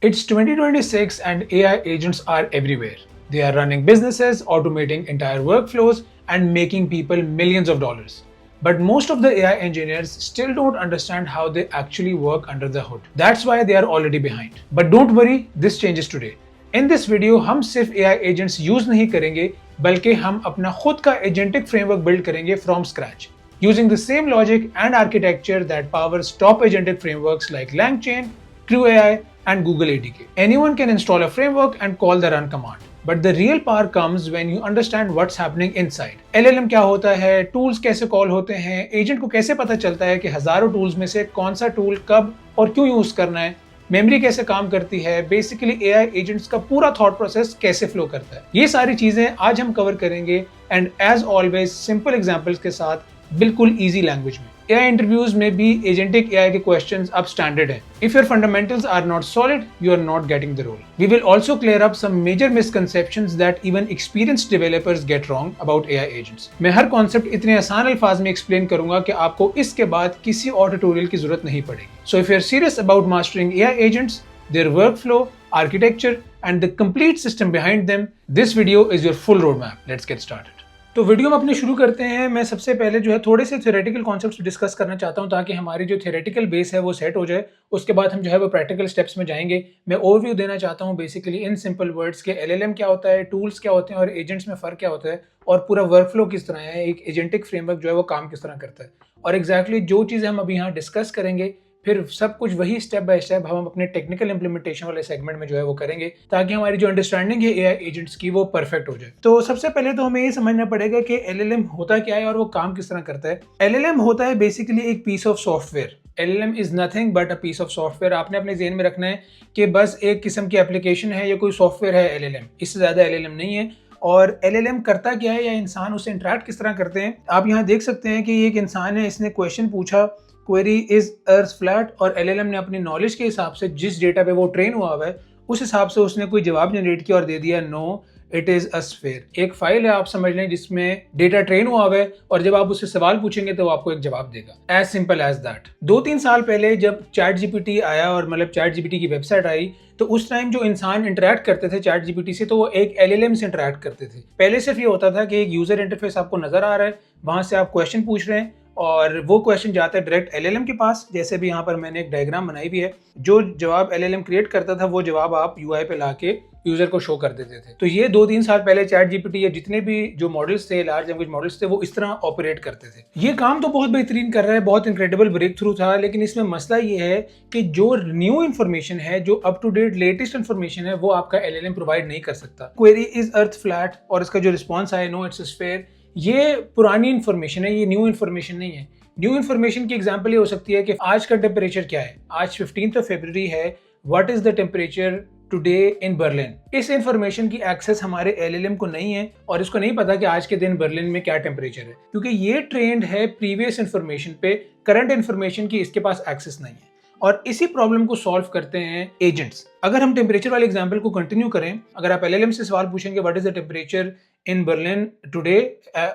It's 2026 and AI agents are everywhere. They are running businesses, automating entire workflows, and making people millions of dollars. But most of the AI engineers still don't understand how they actually work under the hood. That's why they are already behind. But don't worry, this changes today. In this video, हम सिर्फ AI agents use नहीं करेंगे, बल्कि हम अपना खुद का agentic framework build करेंगे from scratch, using the same logic and architecture that powers top agentic frameworks like LangChain, Crew AI, and Google ADK. Anyone can install a framework and call the run command. But the real power comes when you understand what's happening inside. LLM क्या होता है, tools कैसे call होते हैं, agent को कैसे पता चलता है कि हजारों टूल्स में से कौन सा टूल कब और क्यों यूज करना है, मेमोरी कैसे काम करती है, बेसिकली एआई एजेंट्स का पूरा थॉट प्रोसेस कैसे फ्लो करता है, ये सारी चीजें आज हम कवर करेंगे and as always simple examples के साथ बिल्कुल इजी लैंग्वेज में। AI इंटरव्यूज में भी एजेंटिक AI के क्वेश्चंस अब स्टैंडर्ड हैं। If your fundamentals are not solid, you are not getting the role. We will also clear up some major misconceptions that even experienced developers get wrong about AI agents. मैं हर concept इतने आसान अल्फाज में explain करूंगा कि आपको इसके बाद किसी और ट्यूटोरियल की जरूरत नहीं पड़ेगी। So if you are serious about mastering AI agents, their workflow, architecture, and the complete system behind them, this video is your full roadmap. Let's get started. तो वीडियो में अपने शुरू करते हैं। मैं सबसे पहले जो है थोड़े से थ्योरेटिकल कॉन्सेप्ट्स डिस्कस करना चाहता हूं ताकि हमारी जो थ्योरेटिकल बेस है वो सेट हो जाए। उसके बाद हम जो है वो प्रैक्टिकल स्टेप्स में जाएंगे। मैं ओवरव्यू देना चाहता हूं बेसिकली इन सिंपल वर्ड्स के एलएलएम क्या होता है, टूल्स क्या होते हैं और एजेंट्स में फ़र्क क्या होता है और पूरा वर्कफ्लो किस तरह है, एक एजेंटिक फ्रेमवर्क जो है वो काम किस तरह करता है और एग्जैक्टली जो चीज़ें हम अभी यहाँ डिस्कस करेंगे फिर सब कुछ वही स्टेप बाय स्टेप हम अपने टेक्निकल इंप्लीमेंटेशन वाले सेगमेंट में जो है वो करेंगे ताकि हमारी जो अंडरस्टैंडिंग है एआई एजेंट्स की वो परफेक्ट हो जाए। तो सबसे पहले तो हमें ये समझना पड़ेगा कि एलएलएम होता क्या है और वो काम किस तरह करता है। एलएलएम होता है बेसिकली एक piece of software. LLM is nothing but a piece of software. आपने अपने ज़हन में रखना है कि बस एक किस्म की एप्लीकेशन है या कोई सॉफ्टवेयर है LLM, इससे ज़्यादा LLM नहीं है। और LLM करता क्या है या इंसान उससे इंटरेक्ट किस तरह करते हैं, आप यहाँ देख सकते हैं कि ये एक इंसान है, इसने क्वेश्चन पूछा क्वेरी इज अर्थ फ्लैट और LLM ने अपनी नॉलेज के हिसाब से जिस डेटा पे वो ट्रेन हुआ है उस हिसाब से उसने कोई जवाब जनरेट किया और दे दिया no it is a sphere. एक फाइल है आप समझ लें जिसमें डेटा ट्रेन हुआ है और जब आप उससे सवाल पूछेंगे तो वो आपको एक जवाब देगा। As simple as that. 2-3 साल पहले जब चैट जीपीटी आया और मतलब चैट जीपीटी की वेबसाइट आई तो उस टाइम जो इंसान इंटरेक्ट करते थे चैट जीपीटी से तो वो एक LLM से इंटरेक्ट करते थे। पहले सिर्फ ये होता था कि एक यूजर इंटरफेस आपको नजर आ रहा है, वहां से आप क्वेश्चन पूछ रहे हैं और वो क्वेश्चन जाता है डायरेक्ट LLM के पास। जैसे भी यहाँ पर मैंने एक डायग्राम बनाई भी है, जो जवाब LLM क्रिएट करता था वो जवाब आप UI पे लाके यूजर को शो कर देते थे। तो ये 2-3 साल पहले चैट जीपीटी या जितने भी जो मॉडल्स थे, लार्ज लैंग्वेज मॉडल्स थे, वो इस तरह ऑपरेट करते थे। ये काम तो बहुत बेहतरीन कर रहा है, बहुत इनक्रेडिबल ब्रेक थ्रू था, लेकिन इसमें मसला ये है कि जो न्यू इन्फॉर्मेशन है, जो up to date latest information है, वो आपका LLM प्रोवाइड नहीं कर सकता। क्वेरी इज अर्थ फ्लैट और इसका जो रिस्पॉन्स आया नो इट्स अ स्फीयर, ये पुरानी इन्फॉर्मेशन है, ये न्यू इन्फॉर्मेशन नहीं है। न्यू इन्फॉर्मेशन की एग्जांपल ये हो सकती है कि आज का टेम्परेचर क्या है, आज 15 फरवरी है, what is the temperature today in Berlin. इस इंफॉर्मेशन की एक्सेस हमारे LLM को नहीं है और इसको नहीं पता कि आज के दिन बर्लिन में क्या टेम्परेचर है, क्योंकि ये ट्रेंड है प्रीवियस इंफॉर्मेशन पे, करंट इंफॉर्मेशन की इसके पास एक्सेस नहीं है। और इसी प्रॉब्लम को सॉल्व करते हैं एजेंट्स। अगर हम टेम्परेचर वाले एग्जांपल को कंटिन्यू करें, अगर आप LLM से सवाल पूछेंगे what is the temperature in Berlin today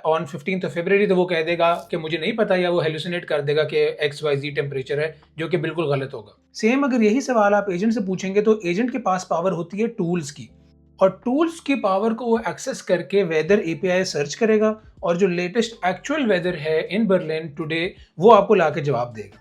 on 15 फरवरी, तो वो कह देगा कि मुझे नहीं पता, या वो हेलुसिनेट कर देगा कि XYZ टेम्परेचर है, जो कि बिल्कुल गलत होगा। सेम अगर यही सवाल आप एजेंट से पूछेंगे तो एजेंट के पास पावर होती है टूल्स की, और टूल्स की पावर को वो एक्सेस करके वेदर API सर्च करेगा और जो लेटेस्ट एक्चुअल वेदर है इन बर्लिन टुडे वो आपको लाके जवाब देगा।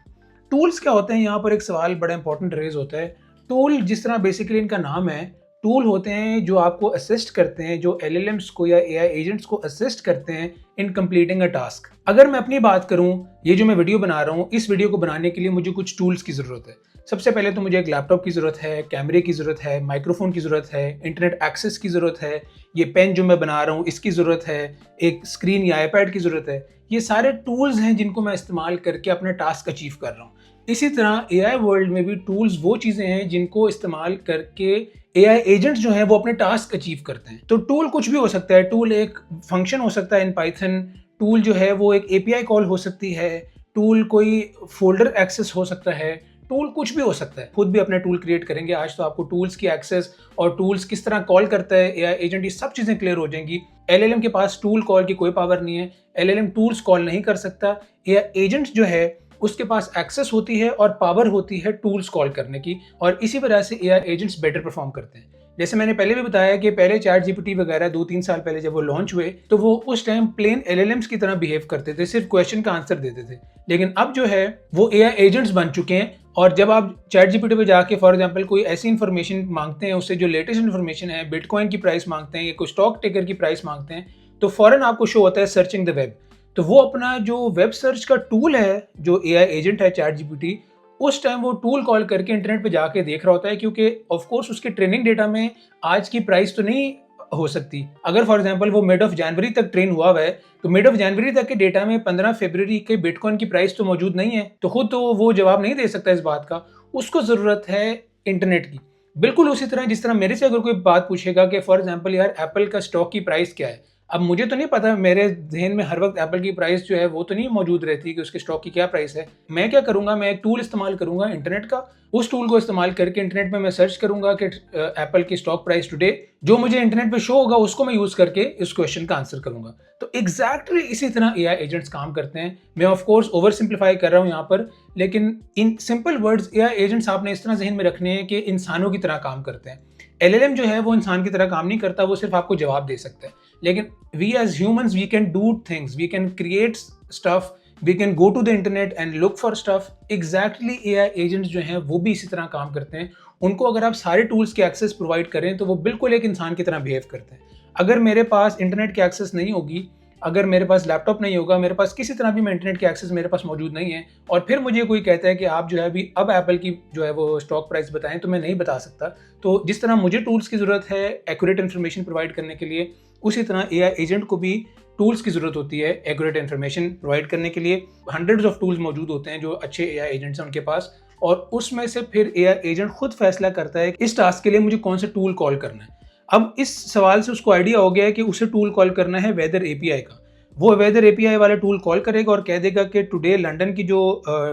टूल्स क्या होते हैं, यहाँ पर एक सवाल बड़ा इंपॉर्टेंट रेज होता है। टूल जिस तरह बेसिकली इनका नाम है, टूल होते हैं जो आपको असिस्ट करते हैं, जो LLMs को या AI एजेंट्स को असिस्ट करते हैं इन कंप्लीटिंग अ टास्क। अगर मैं अपनी बात करूं, ये जो मैं वीडियो बना रहा हूं, इस वीडियो को बनाने के लिए मुझे कुछ टूल्स की ज़रूरत है। सबसे पहले तो मुझे एक लैपटॉप की ज़रूरत है, कैमरे की ज़रूरत है, माइक्रोफोन की ज़रूरत है, इंटरनेट एक्सेस की ज़रूरत है, ये पेन जो मैं बना रहा हूँ इसकी ज़रूरत है, एक स्क्रीन या iPad की ज़रूरत है। ये सारे टूल्स हैं जिनको मैं इस्तेमाल करके अपना टास्क अचीव कर रहा हूँ। इसी तरह AI वर्ल्ड में भी टूल्स वो चीज़ें हैं जिनको इस्तेमाल करके AI एजेंट्स जो हैं वो अपने टास्क अचीव करते हैं। तो टूल कुछ भी हो सकता है, टूल एक फंक्शन हो सकता है इन पाइथन, टूल जो है वो एक API कॉल हो सकती है, टूल कोई फोल्डर एक्सेस हो सकता है, टूल कुछ भी हो सकता है। खुद भी अपने टूल क्रिएट करेंगे आज, तो आपको टूल्स की एक्सेस और टूल्स किस तरह कॉल करता है AI एजेंट, ये सब चीज़ें क्लियर हो जाएंगी। LLM के पास टूल कॉल की कोई पावर नहीं है, LLM टूल्स कॉल नहीं कर सकता। AI एजेंट जो है उसके पास एक्सेस होती है और पावर होती है टूल्स कॉल करने की, और इसी वजह से एआई एजेंट्स बेटर परफॉर्म करते हैं। जैसे मैंने पहले भी बताया कि पहले चैट जीपीटी वगैरह 2-3 साल पहले जब वो लॉन्च हुए तो वो उस टाइम प्लेन एलएलएम्स की तरह बिहेव करते थे, सिर्फ क्वेश्चन का आंसर देते थे। लेकिन अब जो है वो एआई एजेंट्स बन चुके हैं, और जब आप चैट जीपीटी पे जाके फॉर एग्जांपल कोई ऐसी इन्फॉर्मेशन मांगते हैं, उससे जो लेटेस्ट इन्फॉर्मेशन है, बिटकॉइन की प्राइस मांगते हैं या कोई स्टॉक टिकर की प्राइस मांगते हैं, तो फौरन आपको शो होता है सर्चिंग द वेब। तो वो अपना जो वेब सर्च का टूल है, जो एआई एजेंट है चैट जीपीटी, उस टाइम वो टूल कॉल करके इंटरनेट पे जाके देख रहा होता है, क्योंकि ऑफ कोर्स उसके ट्रेनिंग डेटा में आज की प्राइस तो नहीं हो सकती। अगर फॉर एग्जांपल वो मिड ऑफ जनवरी तक ट्रेन हुआ है, तो मिड ऑफ जनवरी तक के डेटा में 15 फरवरी के बिटकॉइन की प्राइस तो मौजूद नहीं है, तो खुद तो वो जवाब नहीं दे सकता इस बात का। उसको जरूरत है इंटरनेट की। बिल्कुल उसी तरह जिस तरह मेरे से अगर कोई बात पूछेगा कि फॉर एग्जांपल यार एप्पल का स्टॉक की प्राइस क्या है, अब मुझे तो नहीं पता, मेरे जहन में हर वक्त एप्पल की प्राइस जो है वो तो नहीं मौजूद रहती कि उसके स्टॉक की क्या प्राइस है। मैं क्या करूंगा, मैं एक टूल इस्तेमाल करूंगा इंटरनेट का। उस टूल को इस्तेमाल करके इंटरनेट में मैं सर्च करूंगा कि एप्पल की स्टॉक प्राइस टुडे, जो मुझे इंटरनेट पे शो होगा उसको मैं यूज करके इस क्वेश्चन का आंसर करूंगा। तो एग्जैक्टली इसी तरह एआई एजेंट्स काम करते हैं। मैं ऑफ कोर्स ओवर सिंप्लीफाई कर रहा हूं यहाँ पर, लेकिन in simple words AI agents आपने इस तरह जहन में रखने हैं कि इंसानों की तरह काम करते हैं। एलएलएम जो है वो इंसान की तरह काम नहीं करता, वो सिर्फ आपको जवाब दे सकता है। लेकिन we as humans we can do things, we can create stuff, we can go to the internet and look for stuff. Exactly AI agents जो हैं वो भी इसी तरह काम करते हैं। उनको अगर आप सारे टूल्स के एक्सेस प्रोवाइड करें तो वो बिल्कुल एक इंसान की तरह बिहेव करते हैं। अगर मेरे पास इंटरनेट की एक्सेस नहीं होगी, अगर मेरे पास लैपटॉप नहीं होगा, मेरे पास किसी तरह भी मैं इंटरनेट की एक्सेस मेरे पास मौजूद नहीं है, और फिर मुझे कोई कहता है कि आप जो है अभी अब एप्पल की जो है वो स्टॉक प्राइस बताएं, तो मैं नहीं बता सकता। तो जिस तरह मुझे टूल्स की ज़रूरत है एक्यूरेट इन्फॉर्मेशन प्रोवाइड करने के लिए, उसी तरह एआई एजेंट को भी टूल्स की ज़रूरत होती है एक्यूरेट इन्फॉर्मेशन प्रोवाइड करने के लिए। हंड्रेड्स ऑफ टूल्स मौजूद होते हैं जो अच्छे एआई एजेंट्स हैं उनके पास, और उसमें से फिर एआई एजेंट खुद फैसला करता है कि इस टास्क के लिए मुझे कौन सा टूल कॉल करना है। अब इस सवाल से उसको आइडिया हो गया है कि उसे टूल कॉल करना है वेदर एपीआई का। वो वेदर एपीआई वाला टूल कॉल करेगा और कह देगा कि टुडे लंदन की जो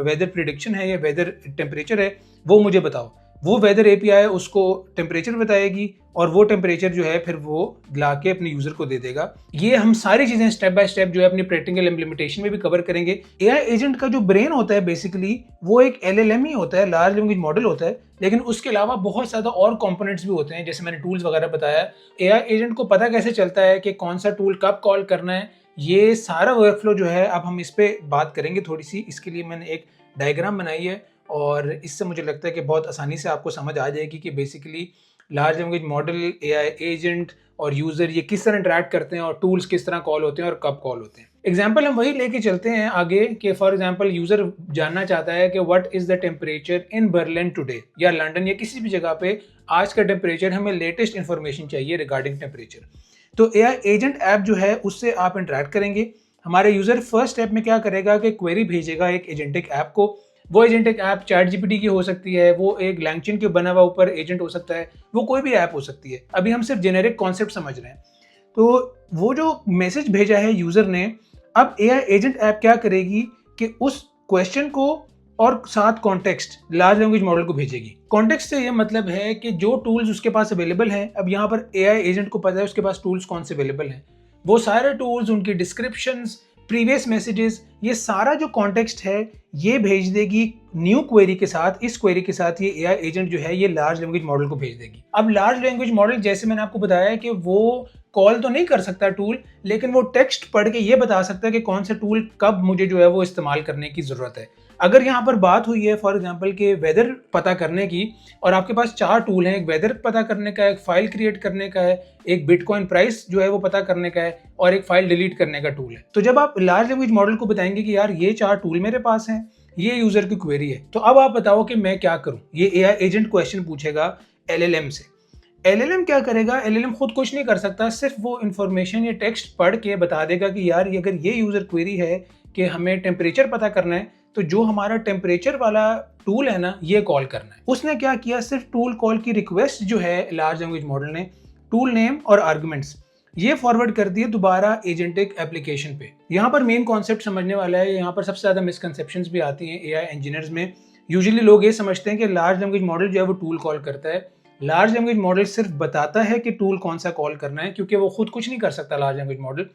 वेदर प्रिडिक्शन है या वेदर टेम्परेचर है वो मुझे बताओ। वो वेदर एपीआई उसको टेम्परेचर बताएगी, और वो टेम्परेचर जो है फिर वो ला के अपने यूजर को दे देगा। ये हम सारी चीजें स्टेप बाय स्टेप जो है अपनी प्रैक्टिकल इम्प्लीमेंटेशन में भी कवर करेंगे। एआई एजेंट का जो ब्रेन होता है बेसिकली वो एक एलएलएम ही होता है, लार्ज लैंग्वेज मॉडल होता है, लेकिन उसके अलावा बहुत ज्यादा और कंपोनेंट्स भी होते हैं, जैसे मैंने टूल्स वगैरह बताया। एआई एजेंट को पता कैसे चलता है कि कौन सा टूल कब कॉल करना है, ये सारा वर्कफ्लो जो है अब हम इस पे बात करेंगे थोड़ी सी। इसके लिए मैंने एक डायग्राम बनाई है, और इससे मुझे लगता है कि बहुत आसानी से आपको समझ आ जाएगी कि basically large language model, AI agent और यूज़र ये किस तरह इंटरेक्ट करते हैं, और टूल्स किस तरह कॉल होते हैं और कब कॉल होते हैं। एग्जाम्पल हम वही लेके चलते हैं आगे कि फॉर एग्जाम्पल यूज़र जानना चाहता है कि what is the temperature in Berlin today, या लंदन या किसी भी जगह पे आज का टेम्परेचर, हमें लेटेस्ट इन्फॉर्मेशन चाहिए रिगार्डिंग टेम्परेचर। तो एआई एजेंट ऐप जो है उससे आप इंटरेक्ट करेंगे। हमारे यूज़र फर्स्ट स्टेप में क्या करेगा कि क्वेरी भेजेगा एक एजेंटिक ऐप को। वो एजेंटिक ऐप चैट जीपीटी की हो सकती है, वो एक लैंगचैन के बना हुआ ऊपर एजेंट हो सकता है, वो कोई भी ऐप हो सकती है। अभी हम सिर्फ जेनेरिक कॉन्सेप्ट समझ रहे हैं। तो वो जो मैसेज भेजा है यूजर ने, अब एआई एजेंट ऐप क्या करेगी कि उस क्वेश्चन को और साथ कॉन्टेक्स्ट लार्ज लैंग्वेज मॉडल को भेजेगी। कॉन्टेक्स्ट से ये मतलब है कि जो टूल्स उसके पास अवेलेबल हैं, अब यहाँ पर एआई एजेंट को पता है उसके पास टूल्स कौन से अवेलेबल हैं, वो सारे टूल्स, उनकी डिस्क्रिप्शंस, प्रीवियस मैसेजेस, ये सारा जो कॉन्टेक्स्ट है ये भेज देगी न्यू क्वेरी के साथ। इस क्वेरी के साथ ये एआई एजेंट जो है ये लार्ज लैंग्वेज मॉडल को भेज देगी। अब लार्ज लैंग्वेज मॉडल जैसे मैंने आपको बताया कि वो कॉल तो नहीं कर सकता टूल, लेकिन वो टेक्स्ट पढ़ के ये बता सकता है कि कौन सा टूल कब मुझे जो है वो इस्तेमाल करने की जरूरत है। अगर यहाँ पर बात हुई है फॉर एग्जांपल के वेदर पता करने की, और आपके पास 4 टूल हैं, एक वेदर पता करने का है, एक फाइल क्रिएट करने का है, एक बिटकॉइन प्राइस जो है वो पता करने का है, और एक फाइल डिलीट करने का टूल है। तो जब आप लार्ज लैंग्वेज मॉडल को बताएंगे कि यार ये 4 टूल मेरे पास हैं, ये यूजर की क्वेरी है, तो अब आप बताओ कि मैं क्या करूं। ये एआई एजेंट क्वेश्चन पूछेगा एलएलएम से। एलएलएम क्या करेगा, एलएलएम खुद कुछ नहीं कर सकता, सिर्फ वो इन्फॉर्मेशन या टेक्स्ट पढ़ के बता देगा कि यार अगर ये यूजर क्वेरी है कि हमें टेम्परेचर पता करना है, तो जो हमारा टेम्परेचर वाला टूल है ना ये कॉल करना है। उसने क्या किया, सिर्फ टूल कॉल की रिक्वेस्ट जो है लार्ज लैंग्वेज मॉडल ने, टूल नेम और आर्गुमेंट्स ये फॉरवर्ड कर दिए दोबारा एजेंटिक एप्लीकेशन पे। यहाँ पर मेन कॉन्सेप्ट समझने वाला है, यहाँ पर सबसे ज्यादा मिसकंसेप्शंस भी आती हैं एआई इंजीनियर्स में। यूजुअली लोग ये समझते हैं कि लार्ज लैंग्वेज मॉडल जो है वो टूल कॉल करता है। लार्ज लैंग्वेज मॉडल सिर्फ बताता है कि टूल कौन सा कॉल करना है, क्योंकि वो खुद कुछ नहीं कर सकता लार्ज लैंग्वेज मॉडल।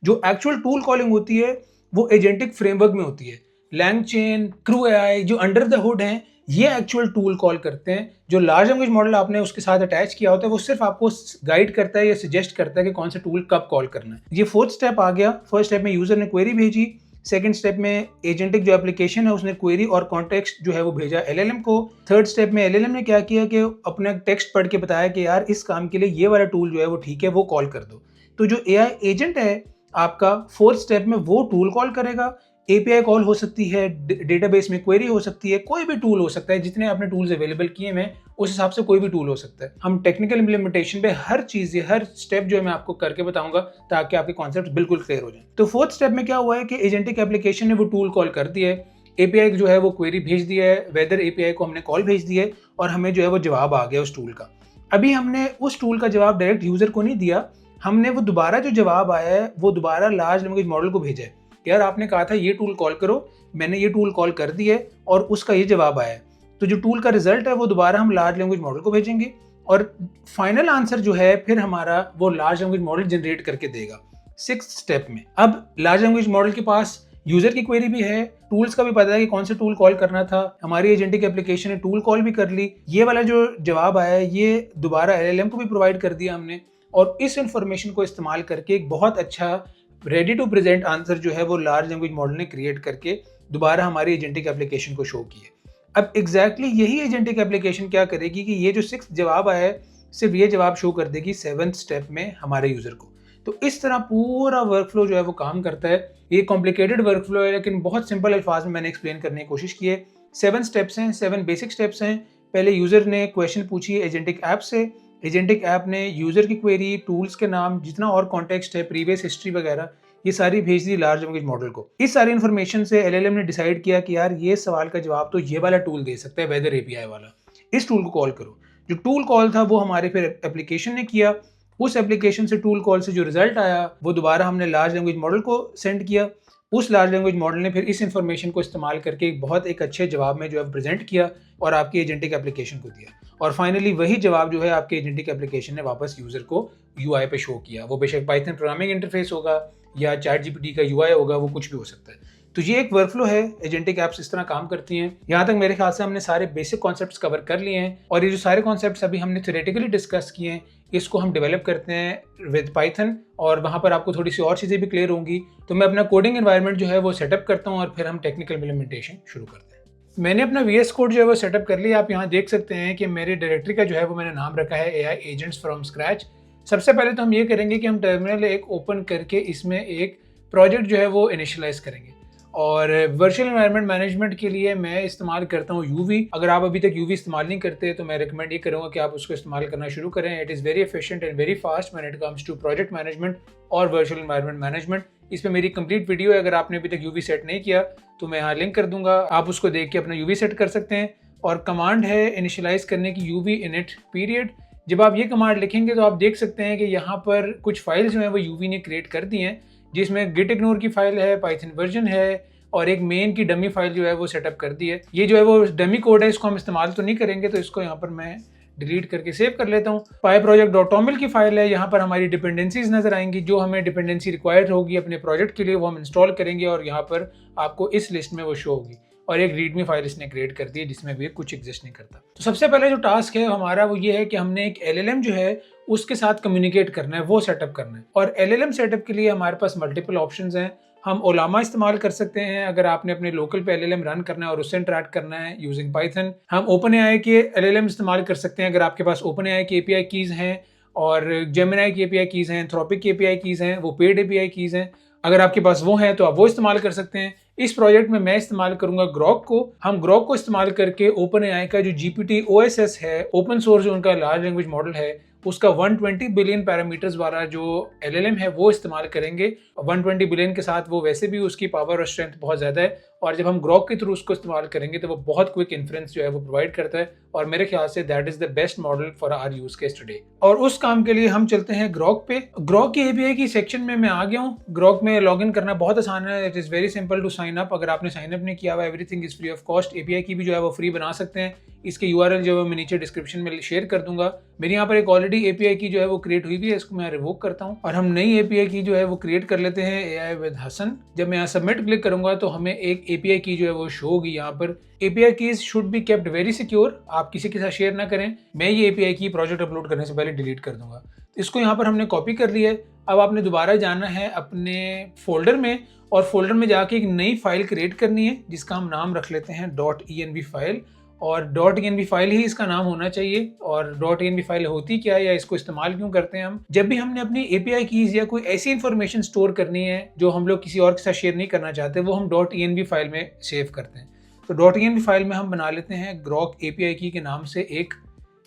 जो एक्चुअल टूल कॉलिंग होती है वो एजेंटिक फ्रेमवर्क में होती है। LangChain, CrewAI जो अंडर द हुड हैं, ये एक्चुअल टूल कॉल करते हैं। जो लार्ज लैंग्वेज मॉडल आपने उसके साथ अटैच किया होता है वो सिर्फ आपको गाइड करता है या सजेस्ट करता है कि कौन सा टूल कब कॉल करना है। ये फोर्थ स्टेप आ गया। फर्स्ट स्टेप में यूजर ने क्वेरी भेजी, सेकंड स्टेप में एजेंटिक जो एप्लीकेशन है उसने क्वेरी और कॉन्टेक्स्ट जो है वो भेजा एलएलएम को। थर्ड स्टेप में एलएलएम ने क्या किया कि अपना टेक्स्ट पढ़ के बताया कि यार इस काम के लिए ये वाला टूल जो है वो ठीक है, वो कॉल कर दो। तो जो एआई एजेंट है आपका फोर्थ स्टेप में वो टूल कॉल करेगा। एपीआई कॉल हो सकती है, डेटाबेस में क्वेरी हो सकती है, कोई भी टूल हो सकता है। जितने आपने टूल्स अवेलेबल किए हैं उस हिसाब से कोई भी टूल हो सकता है। हम टेक्निकल इंप्लीमेंटेशन पे हर चीज, हर स्टेप जो है मैं आपको करके बताऊंगा ताकि आपके कॉन्सेप्ट बिल्कुल क्लियर हो जाए। तो फोर्थ स्टेप में क्या हुआ है कि एजेंटिक एप्लीकेशन ने वो टूल कॉल कर दिया है, एपीआई जो है वो क्वेरी भेज दिया है, वेदर एपीआई को हमने कॉल भेज दिया है और हमें जो है वो जवाब आ गया उस टूल का। अभी हमने उस टूल का जवाब डायरेक्ट यूजर को नहीं दिया, हमने वो दोबारा जो जवाब आया है वो दोबारा लार्ज लैंग्वेज मॉडल को भेजा है। यार आपने कहा था ये टूल कॉल करो, मैंने ये टूल कॉल कर दिया है और उसका ये जवाब आया है। तो जो टूल का रिजल्ट है वो दोबारा हम लार्ज लैंग्वेज मॉडल को भेजेंगे और फाइनल आंसर जो है फिर हमारा वो लार्ज लैंग्वेज मॉडल जनरेट करके देगा सिक्स्थ स्टेप में। अब लार्ज लैंग्वेज मॉडल के पास यूजर की क्वेरी भी है, टूल्स का भी पता है कि कौन सा टूल कॉल करना था, हमारी एजेंटिक एप्लीकेशन ने टूल कॉल भी कर ली, ये वाला जो जवाब आया है ये दोबारा एलएलएम को भी प्रोवाइड कर दिया हमने। और इस इंफॉर्मेशन को इस्तेमाल करके एक बहुत अच्छा रेडी टू प्रेजेंट आंसर जो है वो लार्ज लैंग्वेज मॉडल ने क्रिएट करके दोबारा हमारी एजेंटिक एप्लीकेशन को शो किया। अब एग्जैक्टली यही एजेंटिक एप्लीकेशन क्या करेगी कि ये जो सिक्स्थ जवाब आया है सिर्फ ये जवाब शो कर देगी सेवंथ स्टेप में हमारे यूजर को। तो इस तरह पूरा वर्कफ्लो जो है वो काम करता है। ये कॉम्प्लिकेटेड वर्कफ्लो है लेकिन बहुत सिंपल अल्फाज में मैंने एक्सप्लेन करने की कोशिश की है। 7 स्टेप्स हैं, 7 बेसिक स्टेप्स हैं। पहले यूजर ने क्वेश्चन पूछी एजेंटिक ऐप से, एजेंटिक ऐप ने यूजर की क्वेरी, टूल्स के नाम, जितना और कॉन्टेक्स्ट है, प्रीवियस हिस्ट्री वगैरह, ये सारी भेज दी लार्ज लैंग्वेज मॉडल को। इस सारी इन्फॉर्मेशन से एलएलएम ने डिसाइड किया कि यार ये सवाल का जवाब तो ये वाला टूल दे सकता है, वेदर एपीआई वाला, इस टूल को कॉल करो। जो टूल कॉल था वो हमारे फिर एप्लीकेशन ने किया। उस एप्लीकेशन से टूल कॉल से जो रिजल्ट आया वो दोबारा हमने लार्ज लैंग्वेज मॉडल को सेंड किया। उस लार्ज लैंग्वेज मॉडल ने फिर इस इंफॉर्मेशन को इस्तेमाल करके एक अच्छे जवाब में जो है प्रेजेंट किया और आपकी एजेंटिक एप्लीकेशन को दिया। और फाइनली वही जवाब जो है आपके एजेंटिक एप्लीकेशन ने वापस यूजर को यूआई पे शो किया। वो बेशक पाइथन प्रोग्रामिंग इंटरफेस होगा या चैट जीपीटी का यूआई होगा, वो कुछ भी हो सकता है। तो ये एक वर्कफ्लो है, एजेंटिक ऐप्स इस तरह काम करती हैं। यहाँ तक मेरे ख्याल से हमने सारे बेसिक कॉन्सेप्ट्स कवर कर लिए हैं और ये जो सारे कॉन्सेप्ट्स अभी हमने थ्योरेटिकली डिस्कस किए हैं इसको हम डेवलप करते हैं विद पाइथन और वहाँ पर आपको थोड़ी सी और चीज़ें भी क्लियर होंगी। तो मैं अपना कोडिंग एनवायरनमेंट जो है वो सेटअप करता हूँ और फिर हम टेक्निकल इम्प्लीमेंटेशन शुरू करते हैं। मैंने अपना VS कोड जो है वो सेटअप कर लिया। आप यहाँ देख सकते हैं कि मेरे डायरेक्टरी का जो है वो मैंने नाम रखा है AI एजेंट्स फ्रॉम स्क्रैच। सबसे पहले तो हम ये करेंगे कि हम टर्मिनल एक ओपन करके इसमें एक प्रोजेक्ट जो है वो इनिशियलाइज करेंगे। और वर्चुअल एनवायरनमेंट मैनेजमेंट के लिए मैं इस्तेमाल करता हूँ UV। अगर आप अभी तक UV इस्तेमाल नहीं करते तो मैं रिकमेंड ये करूँगा कि आप उसको इस्तेमाल करना शुरू करें। It is very efficient and very fast when it comes to project management और वर्चुअल एनवायरनमेंट मैनेजमेंट। इस पर मेरी कंप्लीट वीडियो है, अगर आपने अभी तक UV सेट नहीं किया तो मैं यहाँ लिंक कर दूंगा, आप उसको देख के अपना UV सेट कर सकते हैं। और कमांड है इनिशियलाइज करने की UV init पीरियड। जब आप ये कमांड लिखेंगे तो आप देख सकते हैं कि यहाँ पर कुछ फाइल्स जो हैं वो UV ने क्रिएट कर दी हैं, जिसमें गिट इग्नोर की फाइल है, पाइथन वर्जन है और एक मेन की डमी फाइल जो है वो सेटअप कर दी है। ये जो है वो डमी कोड है, इसको हम इस्तेमाल तो नहीं करेंगे तो इसको यहाँ पर मैं डिलीट करके सेव कर लेता हूँ। pyproject.toml की फाइल है, यहाँ पर हमारी डिपेंडेंसीज नजर आएंगी, जो हमें डिपेंडेंसी रिक्वायर्ड होगी अपने प्रोजेक्ट के लिए वो हम इंस्टॉल करेंगे और यहाँ पर आपको इस लिस्ट में वो शो होगी। और एक रीडमी फाइल इसने क्रिएट कर दी है जिसमें भी कुछ एग्जिस्ट नहीं करता। तो सबसे पहले जो टास्क है हमारा वो ये है कि हमने एक LLM जो है उसके साथ कम्युनिकेट करना है, वो सेटअप करना है। और LLM सेटअप के लिए हमारे पास मल्टीपल ऑप्शंस हैं। हम ओलामा इस्तेमाल कर सकते हैं अगर आपने अपने लोकल पे LLM रन करना है और उससे इंटरेक्ट करना है यूजिंग पाइथन। हम OpenAI के LLM इस्तेमाल कर सकते हैं अगर आपके पास OpenAI की API कीज हैं और Gemini की API कीज हैं, Anthropic की API कीज हैं, वो पेड API कीज हैं। अगर आपके पास वो हैं तो आप वो इस्तेमाल कर सकते हैं। इस प्रोजेक्ट में मैं इस्तेमाल करूंगा ग्रॉक को। हम ग्रॉक को इस्तेमाल करके OpenAI का जो GPT OSS है, ओपन सोर्स जो उनका लार्ज लैंग्वेज मॉडल है, उसका 120 बिलियन पैरामीटर्स वाला जो LLM है वो इस्तेमाल करेंगे। 120 बिलियन के साथ वो वैसे भी उसकी पावर और स्ट्रेंथ बहुत ज़्यादा है और जब हम ग्रॉक के थ्रू उसको इस्तेमाल करेंगे तो वो बहुत क्विक इन्फ्रेंस जो है वो प्रोवाइड करता है और मेरे ख्याल से that is the best model for our use case today. और उस काम के लिए हम चलते हैं ग्रॉक पे। ग्रॉक की API की सेक्शन में मैं आ गया हूँ। ग्रॉक में लॉग इन करना बहुत आसान है, it is very simple to sign up. अगर आपने साइन अप नहीं किया हुआ, everything is free of cost. API की भी जो है वो फ्री बना सकते हैं। इसके URL जो है मैं नीचे डिस्क्रिप्शन में शेयर कर दूंगा। मेरी यहाँ पर एक ऑलरेडी ऑलरेडी एपीआई की जो है वो क्रिएट हुई भी है, इसको मैं रिवोक करता हूँ और हम नई एपीआई की जो है वो क्रिएट कर लेते हैं एआई विद हसन। जब मैं यहाँ सबमिट क्लिक करूंगा तो हमें एक एपीआई की जो है वो शो होगी। यहाँ पर API keys should be kept very secure, आप किसी के साथ शेयर ना करें। मैं ये एपीआई की प्रोजेक्ट अपलोड करने से पहले डिलीट कर दूंगा। इसको यहाँ पर हमने कॉपी कर लिया है। अब आपने दोबारा जाना है अपने फोल्डर में और फोल्डर में जाके एक नई फाइल क्रिएट करनी है जिसका हम नाम रख लेते हैं .env फाइल, और .env फाइल ही इसका नाम होना चाहिए। और .env फाइल होती क्या है या इसको इस्तेमाल क्यों करते हैं हम, जब भी हमने अपनी एपीआई कीज या कोई ऐसी इंफॉर्मेशन स्टोर करनी है जो हम लोग किसी और के साथ शेयर नहीं करना चाहते, वो हम .env फाइल में सेव करते हैं। तो .env फाइल में हम बना लेते हैं grok API की के नाम से एक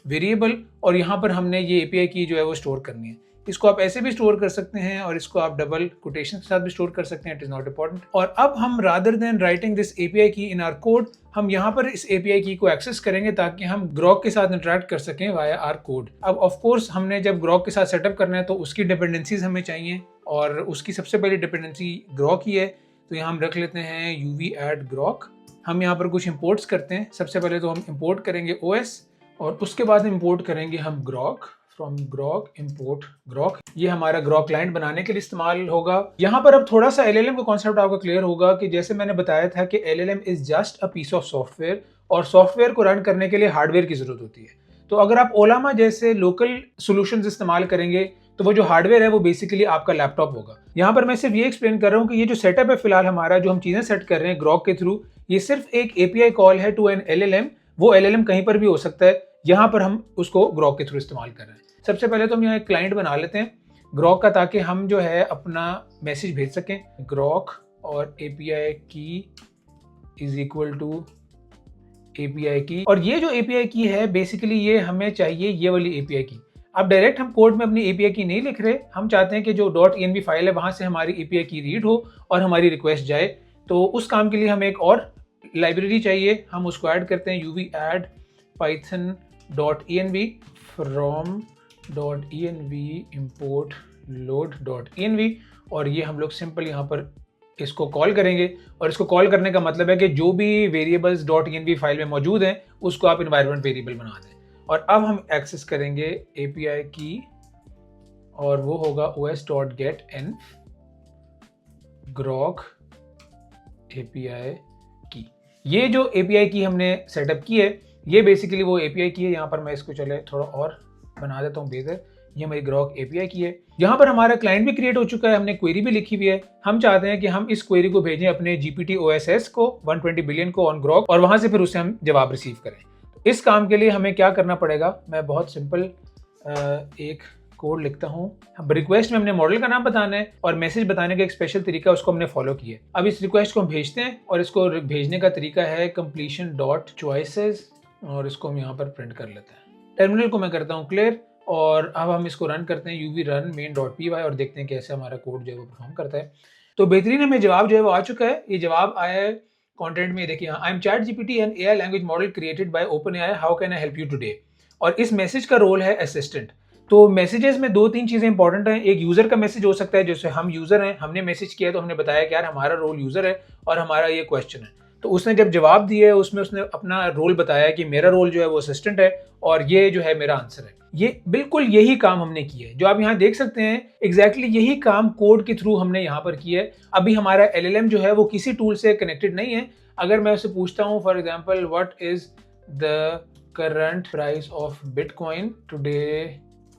वेरिएबल, और यहाँ पर हमने ये एपीआई की जो है वो स्टोर करनी है। इसको आप ऐसे भी स्टोर कर सकते हैं और इसको आप डबल कोटेशन के साथ भी स्टोर कर सकते हैं, इट इज नॉट इंपॉर्टेंट। और अब हम rather than writing this API की इन आवर कोड, हम यहाँ पर इस एपीआई की को एक्सेस करेंगे ताकि हम ग्रॉक के साथ इंटरेक्ट कर सकें वाया आर कोड। अब ऑफ कोर्स हमने जब ग्रॉक के साथ सेटअप करना है तो उसकी डिपेंडेंसीज हमें चाहिए, और उसकी सबसे पहली डिपेंडेंसी ग्रॉक ही है। तो यहाँ हम रख लेते हैं uv add grok। हम यहाँ पर कुछ इंपोर्ट्स करते हैं। सबसे पहले तो हम इंपोर्ट करेंगे OS और उसके बाद इंपोर्ट करेंगे हम Grok. From Grok import Grok, ये हमारा ग्रॉक क्लाइंट बनाने के लिए इस्तेमाल होगा। यहाँ पर अब थोड़ा सा LLM का कॉन्सेप्ट आपको क्लियर होगा कि जैसे मैंने बताया था कि LLM is just a piece of software, और सॉफ्टवेयर को रन करने के लिए हार्डवेयर की जरूरत होती है। तो अगर आप ओलामा जैसे लोकल सॉल्यूशंस इस्तेमाल करेंगे तो वो जो हार्डवेयर है वो बेसिकली आपका लैपटॉप होगा। यहाँ पर मैं सिर्फ ये एक्सप्लेन कर रहा हूँ कि ये जो सेटअप है फिलहाल हमारा, जो हम चीजें सेट कर रहे हैं ग्रॉक के थ्रू, ये सिर्फ एक एपीआई कॉल है टू एन LLM। वो LLM कहीं पर भी हो सकता है, यहाँ पर हम उसको ग्रॉक के थ्रू इस्तेमाल कर रहे हैं। सबसे पहले तो हम यहाँ एक क्लाइंट बना लेते हैं ग्रॉक का, ताकि हम जो है अपना मैसेज भेज सकें। ग्रॉक और API की इज इक्वल टू API की, और ये जो API की है बेसिकली ये हमें चाहिए ये वाली API की। अब डायरेक्ट हम कोड में अपनी API की नहीं लिख रहे, हम चाहते हैं कि जो .env फाइल है वहां से हमारी API की रीड हो और हमारी रिक्वेस्ट जाए। तो उस काम के लिए हमें एक और लाइब्रेरी चाहिए, हम उसको ऐड करते हैं uv add python.env from .env import load.env, और ये हम लोग सिंपल यहाँ पर इसको कॉल करेंगे। और इसको कॉल करने का मतलब है कि जो भी वेरिएबल्स .env फाइल में मौजूद हैं उसको आप इन्वायरमेंट वेरिएबल बना दें। और अब हम एक्सेस करेंगे API की, और वो होगा os.getEnv grok API की। ये जो API की हमने सेटअप की है ये बेसिकली वो API की है। यहाँ पर मैं इसको चले थोड़ा और बना देता हूँ बेहतर। ये हमारी ग्रॉक API की है। यहाँ पर हमारा क्लाइंट भी क्रिएट हो चुका है, हमने क्वेरी भी लिखी हुई है। हम चाहते हैं कि हम इस क्वेरी को भेजें अपने GPT OSS को 120 बिलियन को ऑन ग्रॉक, और वहां से फिर उससे हम जवाब रिसीव करें। तो इस काम के लिए हमें क्या करना पड़ेगा, मैं बहुत सिंपल एक कोड लिखता हूँ। अब रिक्वेस्ट में हमने मॉडल का नाम बताना है और मैसेज बताने का एक स्पेशल तरीका उसको हमने फॉलो किया है। अब इस रिक्वेस्ट को हम भेजते हैं और इसको भेजने का तरीका है completion.choices, और इसको हम यहाँ पर प्रिंट कर लेते हैं। टर्मिनल को मैं करता हूँ क्लियर, और अब हम इसको रन करते हैं uv run main.py और देखते हैं कैसे हमारा कोड जो है वो परफॉर्म करता है। तो बेहतरीन हमें जवाब जो है वो आ चुका है। ये जवाब आया है कंटेंट में, देखिए I am ChatGPT an AI language model created by OpenAI, how can I help you today. और इस मैसेज का रोल है असिस्टेंट। तो मैसेजेस में 2-3 चीजें इंपॉर्टेंट हैं। एक यूजर का मैसेज हो सकता है, जैसे हम यूजर हैं, हमने मैसेज किया तो हमने बताया कि यार हमारा रोल यूजर है और हमारा ये क्वेश्चन है। तो उसने जब जवाब दिया है उसमें उसने अपना रोल बताया कि मेरा रोल जो है वो असिस्टेंट है और ये जो है मेरा आंसर है। ये बिल्कुल यही काम हमने किया है, जो आप यहाँ देख सकते हैं एग्जैक्टली यही काम कोड के थ्रू हमने यहाँ पर किया है। अभी हमारा LLM जो है वो किसी टूल से कनेक्टेड नहीं है। अगर मैं उससे पूछता हूँ for example what is the current price of bitcoin today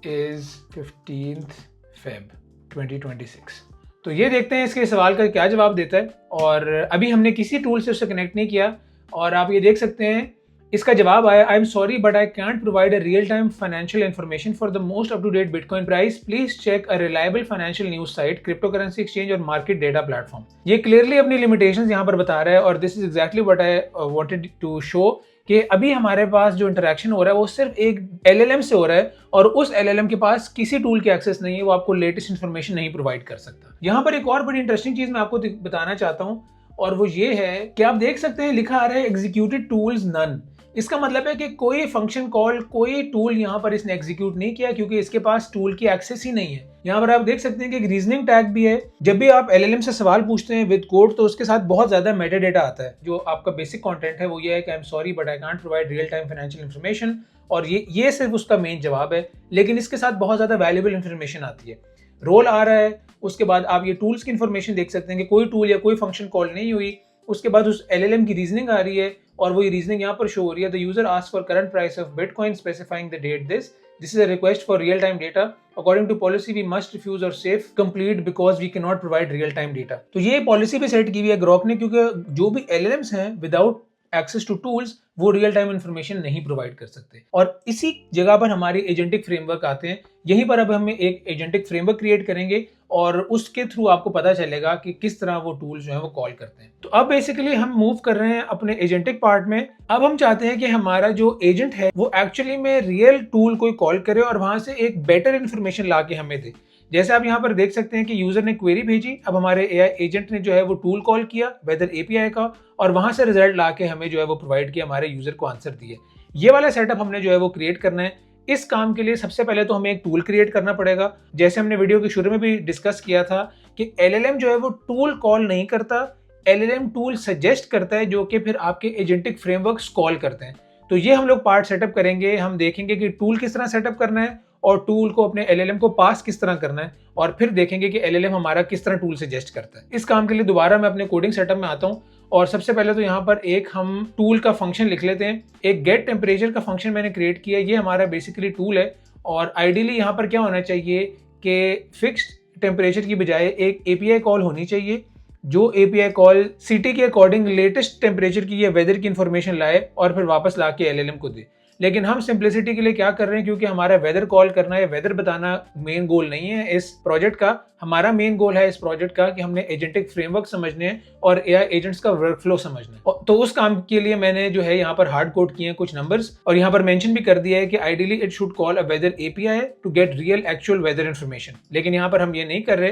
is 15th Feb 2026, तो ये देखते हैं इसके सवाल का क्या जवाब देता है। और अभी हमने किसी टूल से उससे कनेक्ट नहीं किया, और आप ये देख सकते हैं इसका जवाब आया, आई am sorry but I can't provide a real time financial information for the most up to date bitcoin price, please check a reliable financial news site, crypto currency exchange और मार्केट डेटा प्लेटफॉर्म। ये clearly अपनी limitations यहाँ पर बता रहा है, और this is exactly what I wanted to show कि अभी हमारे पास जो इंटरेक्शन हो रहा है वो सिर्फ एक LLM से हो रहा है, और उस LLM के पास किसी टूल की एक्सेस नहीं है, वो आपको लेटेस्ट इन्फॉर्मेशन नहीं प्रोवाइड कर सकता। यहाँ पर एक और बड़ी इंटरेस्टिंग चीज मैं आपको बताना चाहता हूँ, और वो ये है कि आप देख सकते हैं लिखा आ रहा है एग्जीक्यूटेड टूल्स नन। इसका मतलब है कि कोई फंक्शन कॉल, कोई टूल यहाँ पर इसने एग्जीक्यूट नहीं किया, क्योंकि इसके पास टूल की एक्सेस ही नहीं है। यहाँ पर आप देख सकते हैं कि एक रीजनिंग टैग भी है। जब भी आप LLM से सवाल पूछते हैं विद कोड तो उसके साथ बहुत ज्यादा मेटा डेटा आता है। जो आपका बेसिक कंटेंट है वो ये है कि I am sorry but I can't provide real time financial information, और ये सिर्फ उसका मेन जवाब है। लेकिन इसके साथ बहुत ज़्यादा वैल्यूएबल इन्फॉर्मेशन आती है। रोल आ रहा है, उसके बाद आप ये टूल्स की इन्फॉर्मेशन देख सकते हैं कि कोई टूल या कोई फंक्शन कॉल नहीं हुई, उसके बाद उस LLM की रीजनिंग आ रही है और वो रीजनिंग यहाँ पर शो हो रही है। The user asks for current price of bitcoin specifying the date this is a request for real time data according to policy we must refuse और safe complete because we can not provide real time data. तो ये policy भी set की हुई है Grok ने, क्योंकि जो भी LLMs हैं विदाउट एक्सेस टू टूल्स वो रियल टाइम इन्फॉर्मेशन नहीं प्रोवाइड कर सकते। और इसी जगह पर हमारे एजेंटिक फ्रेमवर्क आते हैं। यहीं पर अब हम एक एजेंटिक फ्रेमवर्क क्रिएट करेंगे और उसके थ्रू आपको पता चलेगा कि किस तरह वो टूल जो है वो कॉल करते हैं। तो अब बेसिकली हम मूव कर रहे हैं अपने एजेंटिक पार्ट में। अब हम चाहते हैं कि हमारा जो एजेंट है वो एक्चुअली में रियल टूल को कॉल करे और वहां से एक बेटर इन्फॉर्मेशन ला के हमें दे। जैसे आप यहाँ पर देख सकते हैं कि यूजर ने क्वेरी भेजी, अब हमारे AI एजेंट ने जो है वो टूल कॉल किया वेदर API का और वहां से रिजल्ट ला के हमें जो है वो प्रोवाइड किया, हमारे यूजर को आंसर दिए। ये वाला सेटअप हमने जो है वो क्रिएट करना है। इस काम के लिए सबसे पहले तो हमें एक टूल क्रिएट करना पड़ेगा। जैसे हमने वीडियो के शुरू में भी डिस्कस किया था कि LLM जो है वो टूल कॉल नहीं करता, LLM टूल सजेस्ट करता है जो कि फिर आपके एजेंटिक फ्रेमवर्क्स कॉल करते हैं। तो ये हम लोग पार्ट सेटअप करेंगे। हम देखेंगे कि टूल किस तरह सेटअप करना है और टूल को अपने LLM को पास किस तरह करना है और फिर देखेंगे कि LLM हमारा किस तरह टूल सजेस्ट करता है। इस काम के लिए दोबारा मैं अपने कोडिंग सेटअप में आता हूँ और सबसे पहले तो यहाँ पर एक हम टूल का फंक्शन लिख लेते हैं। एक गेट टेम्परेचर का फंक्शन मैंने क्रिएट किया, ये हमारा बेसिकली टूल है। और आइडियली यहाँ पर क्या होना चाहिए कि फिक्स्ड टेम्परेचर की बजाय एक API कॉल होनी चाहिए जो API कॉल सिटी के अकॉर्डिंग लेटेस्ट टेम्परेचर की या वेदर की इंफॉर्मेशन लाए और फिर वापस ला के LLM को दे। लेकिन हम सिंप्लिसिटी के लिए क्या कर रहे हैं, क्योंकि हमारा वेदर कॉल करना या वेदर बताना मेन गोल नहीं है इस प्रोजेक्ट का। हमारा मेन गोल है इस प्रोजेक्ट का कि हमने एजेंटिक फ्रेमवर्क समझने हैं और AI एजेंट्स का वर्कफ्लो समझना है। तो उस काम के लिए मैंने जो है यहाँ पर हार्ड कोड किए हैं कुछ नंबर्स और यहाँ पर मेंशन भी कर दिया है कि ideally it should call a weather API to get real actual weather information. लेकिन यहाँ पर हम ये नहीं कर रहे।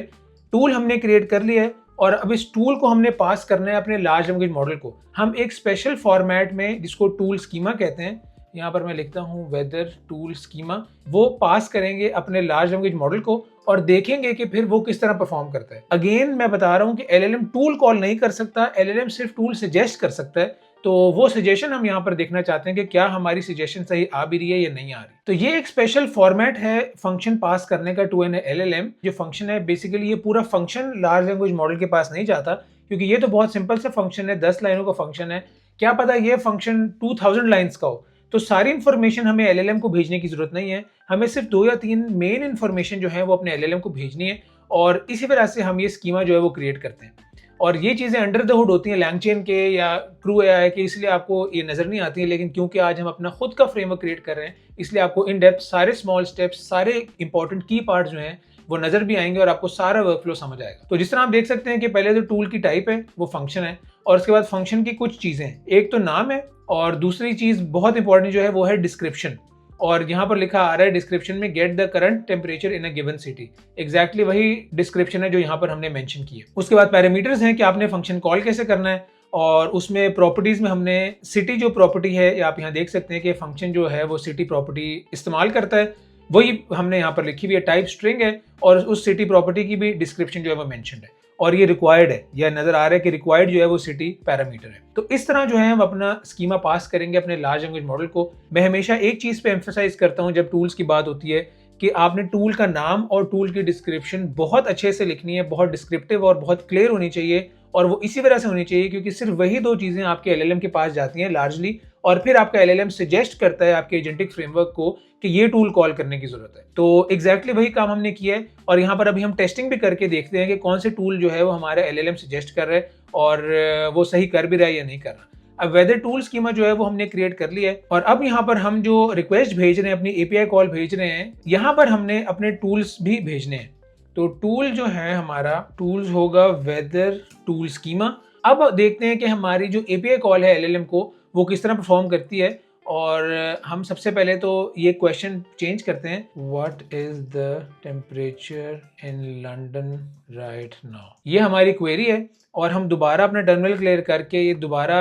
टूल हमने क्रिएट कर लिया है और अब इस टूल को हमने पास करना है अपने लार्ज लैंग्वेज मॉडल को। हम एक स्पेशल फॉर्मेट में जिसको टूल स्कीमा कहते हैं, यहाँ पर मैं लिखता हूँ वेदर टूल स्कीमा, वो पास करेंगे अपने लार्ज लैंग्वेज मॉडल को और देखेंगे कि फिर वो किस तरह परफॉर्म करता है। अगेन मैं बता रहा हूँ कि LLM टूल कॉल नहीं कर सकता, LLM सिर्फ टूल सजेस्ट कर सकता है। तो वो सजेशन हम यहाँ पर देखना चाहते हैं कि क्या हमारी सजेशन सही आ भी रही है या नहीं आ रही। तो ये एक स्पेशल फॉर्मेट है फंक्शन पास करने का टू एन LLM। जो फंक्शन है बेसिकली ये पूरा फंक्शन लार्ज लैंग्वेज मॉडल के पास नहीं जाता, क्योंकि ये तो बहुत सिंपल सा फंक्शन है, 10 लाइनों का फंक्शन है। क्या पता ये फंक्शन 2000 लाइन्स का हो, तो सारी इन्फॉर्मेशन हमें LLM को भेजने की जरूरत नहीं है। हमें सिर्फ 2 या 3 मेन इन्फॉर्मेशन जो है वो अपने LLM को भेजनी है और इसी वजह से हम ये स्कीमा जो है वो क्रिएट करते हैं। और ये चीज़ें अंडर द हुड होती हैं LangChain के या क्रू AI के, इसलिए आपको ये नज़र नहीं आती है। लेकिन क्योंकि आज हम अपना खुद का फ्रेमवर्क क्रिएट कर रहे हैं, इसलिए आपको इन डेप्थ सारे स्मॉल स्टेप्स, सारे इंपॉर्टेंट की पार्ट जो हैं वो नज़र भी आएंगे और आपको सारा वर्कफ्लो समझ आएगा। तो जिस तरह आप देख सकते हैं कि पहले जो टूल की टाइप है वो फंक्शन है और उसके बाद फंक्शन की कुछ चीज़ें हैं। एक तो नाम है और दूसरी चीज़ बहुत इंपॉर्टेंट जो है वो है डिस्क्रिप्शन। और यहाँ पर लिखा आ रहा है डिस्क्रिप्शन में get the current temperature in a given city. Exactly वही डिस्क्रिप्शन है जो यहाँ पर हमने मेंशन की है। उसके बाद पैरामीटर्स हैं कि आपने फंक्शन कॉल कैसे करना है और उसमें प्रॉपर्टीज में हमने सिटी जो प्रॉपर्टी है, या आप यहाँ देख सकते हैं कि फंक्शन जो है वो सिटी प्रॉपर्टी इस्तेमाल करता है, वही हमने यहाँ पर लिखी हुई है। टाइप स्ट्रिंग है और उस सिटी प्रॉपर्टी की भी डिस्क्रिप्शन जो है वो मेंशन्ड है और ये रिक्वायर्ड है। यह नजर आ रहा है कि रिक्वायर्ड जो है वो सिटी पैरामीटर है। तो इस तरह जो है हम अपना स्कीमा पास करेंगे अपने लार्ज लैंग्वेज मॉडल को। मैं हमेशा एक चीज पे एम्फेसाइज करता हूँ जब टूल्स की बात होती है कि आपने टूल का नाम और टूल की डिस्क्रिप्शन बहुत अच्छे से लिखनी है, बहुत डिस्क्रिप्टिव और बहुत क्लियर होनी चाहिए। और वो इसी वजह से होनी चाहिए क्योंकि सिर्फ वही 2 चीजें आपके LLM के पास जाती हैं लार्जली, और फिर आपका LLM सजेस्ट करता है आपके एजेंटिक फ्रेमवर्क को कि ये टूल कॉल करने की जरूरत है। तो एग्जैक्टली वही काम हमने किया है और यहाँ पर अभी हम टेस्टिंग भी करके देखते हैं कि कौन से टूल जो है वो हमारा LLM सजेस्ट कर रहा है और वो सही कर भी रहा है या नहीं कर रहा। अब वेदर टूल स्कीमा जो है वो हमने क्रिएट कर लिया है और अब यहाँ पर हम जो रिक्वेस्ट भेज रहे हैं, अपनी API कॉल भेज रहे हैं, यहाँ पर हमने अपने टूल्स भी भेजने हैं। तो टूल जो है हमारा टूल्स होगा वेदर टूल स्कीमा। अब देखते हैं कि हमारी जो API कॉल है LLM को वो किस तरह परफॉर्म करती है। और हम सबसे पहले तो ये क्वेश्चन चेंज करते हैं, what is the temperature in London right now. ये हमारी क्वेरी है और हम दोबारा अपना टर्मिनल क्लियर करके ये दोबारा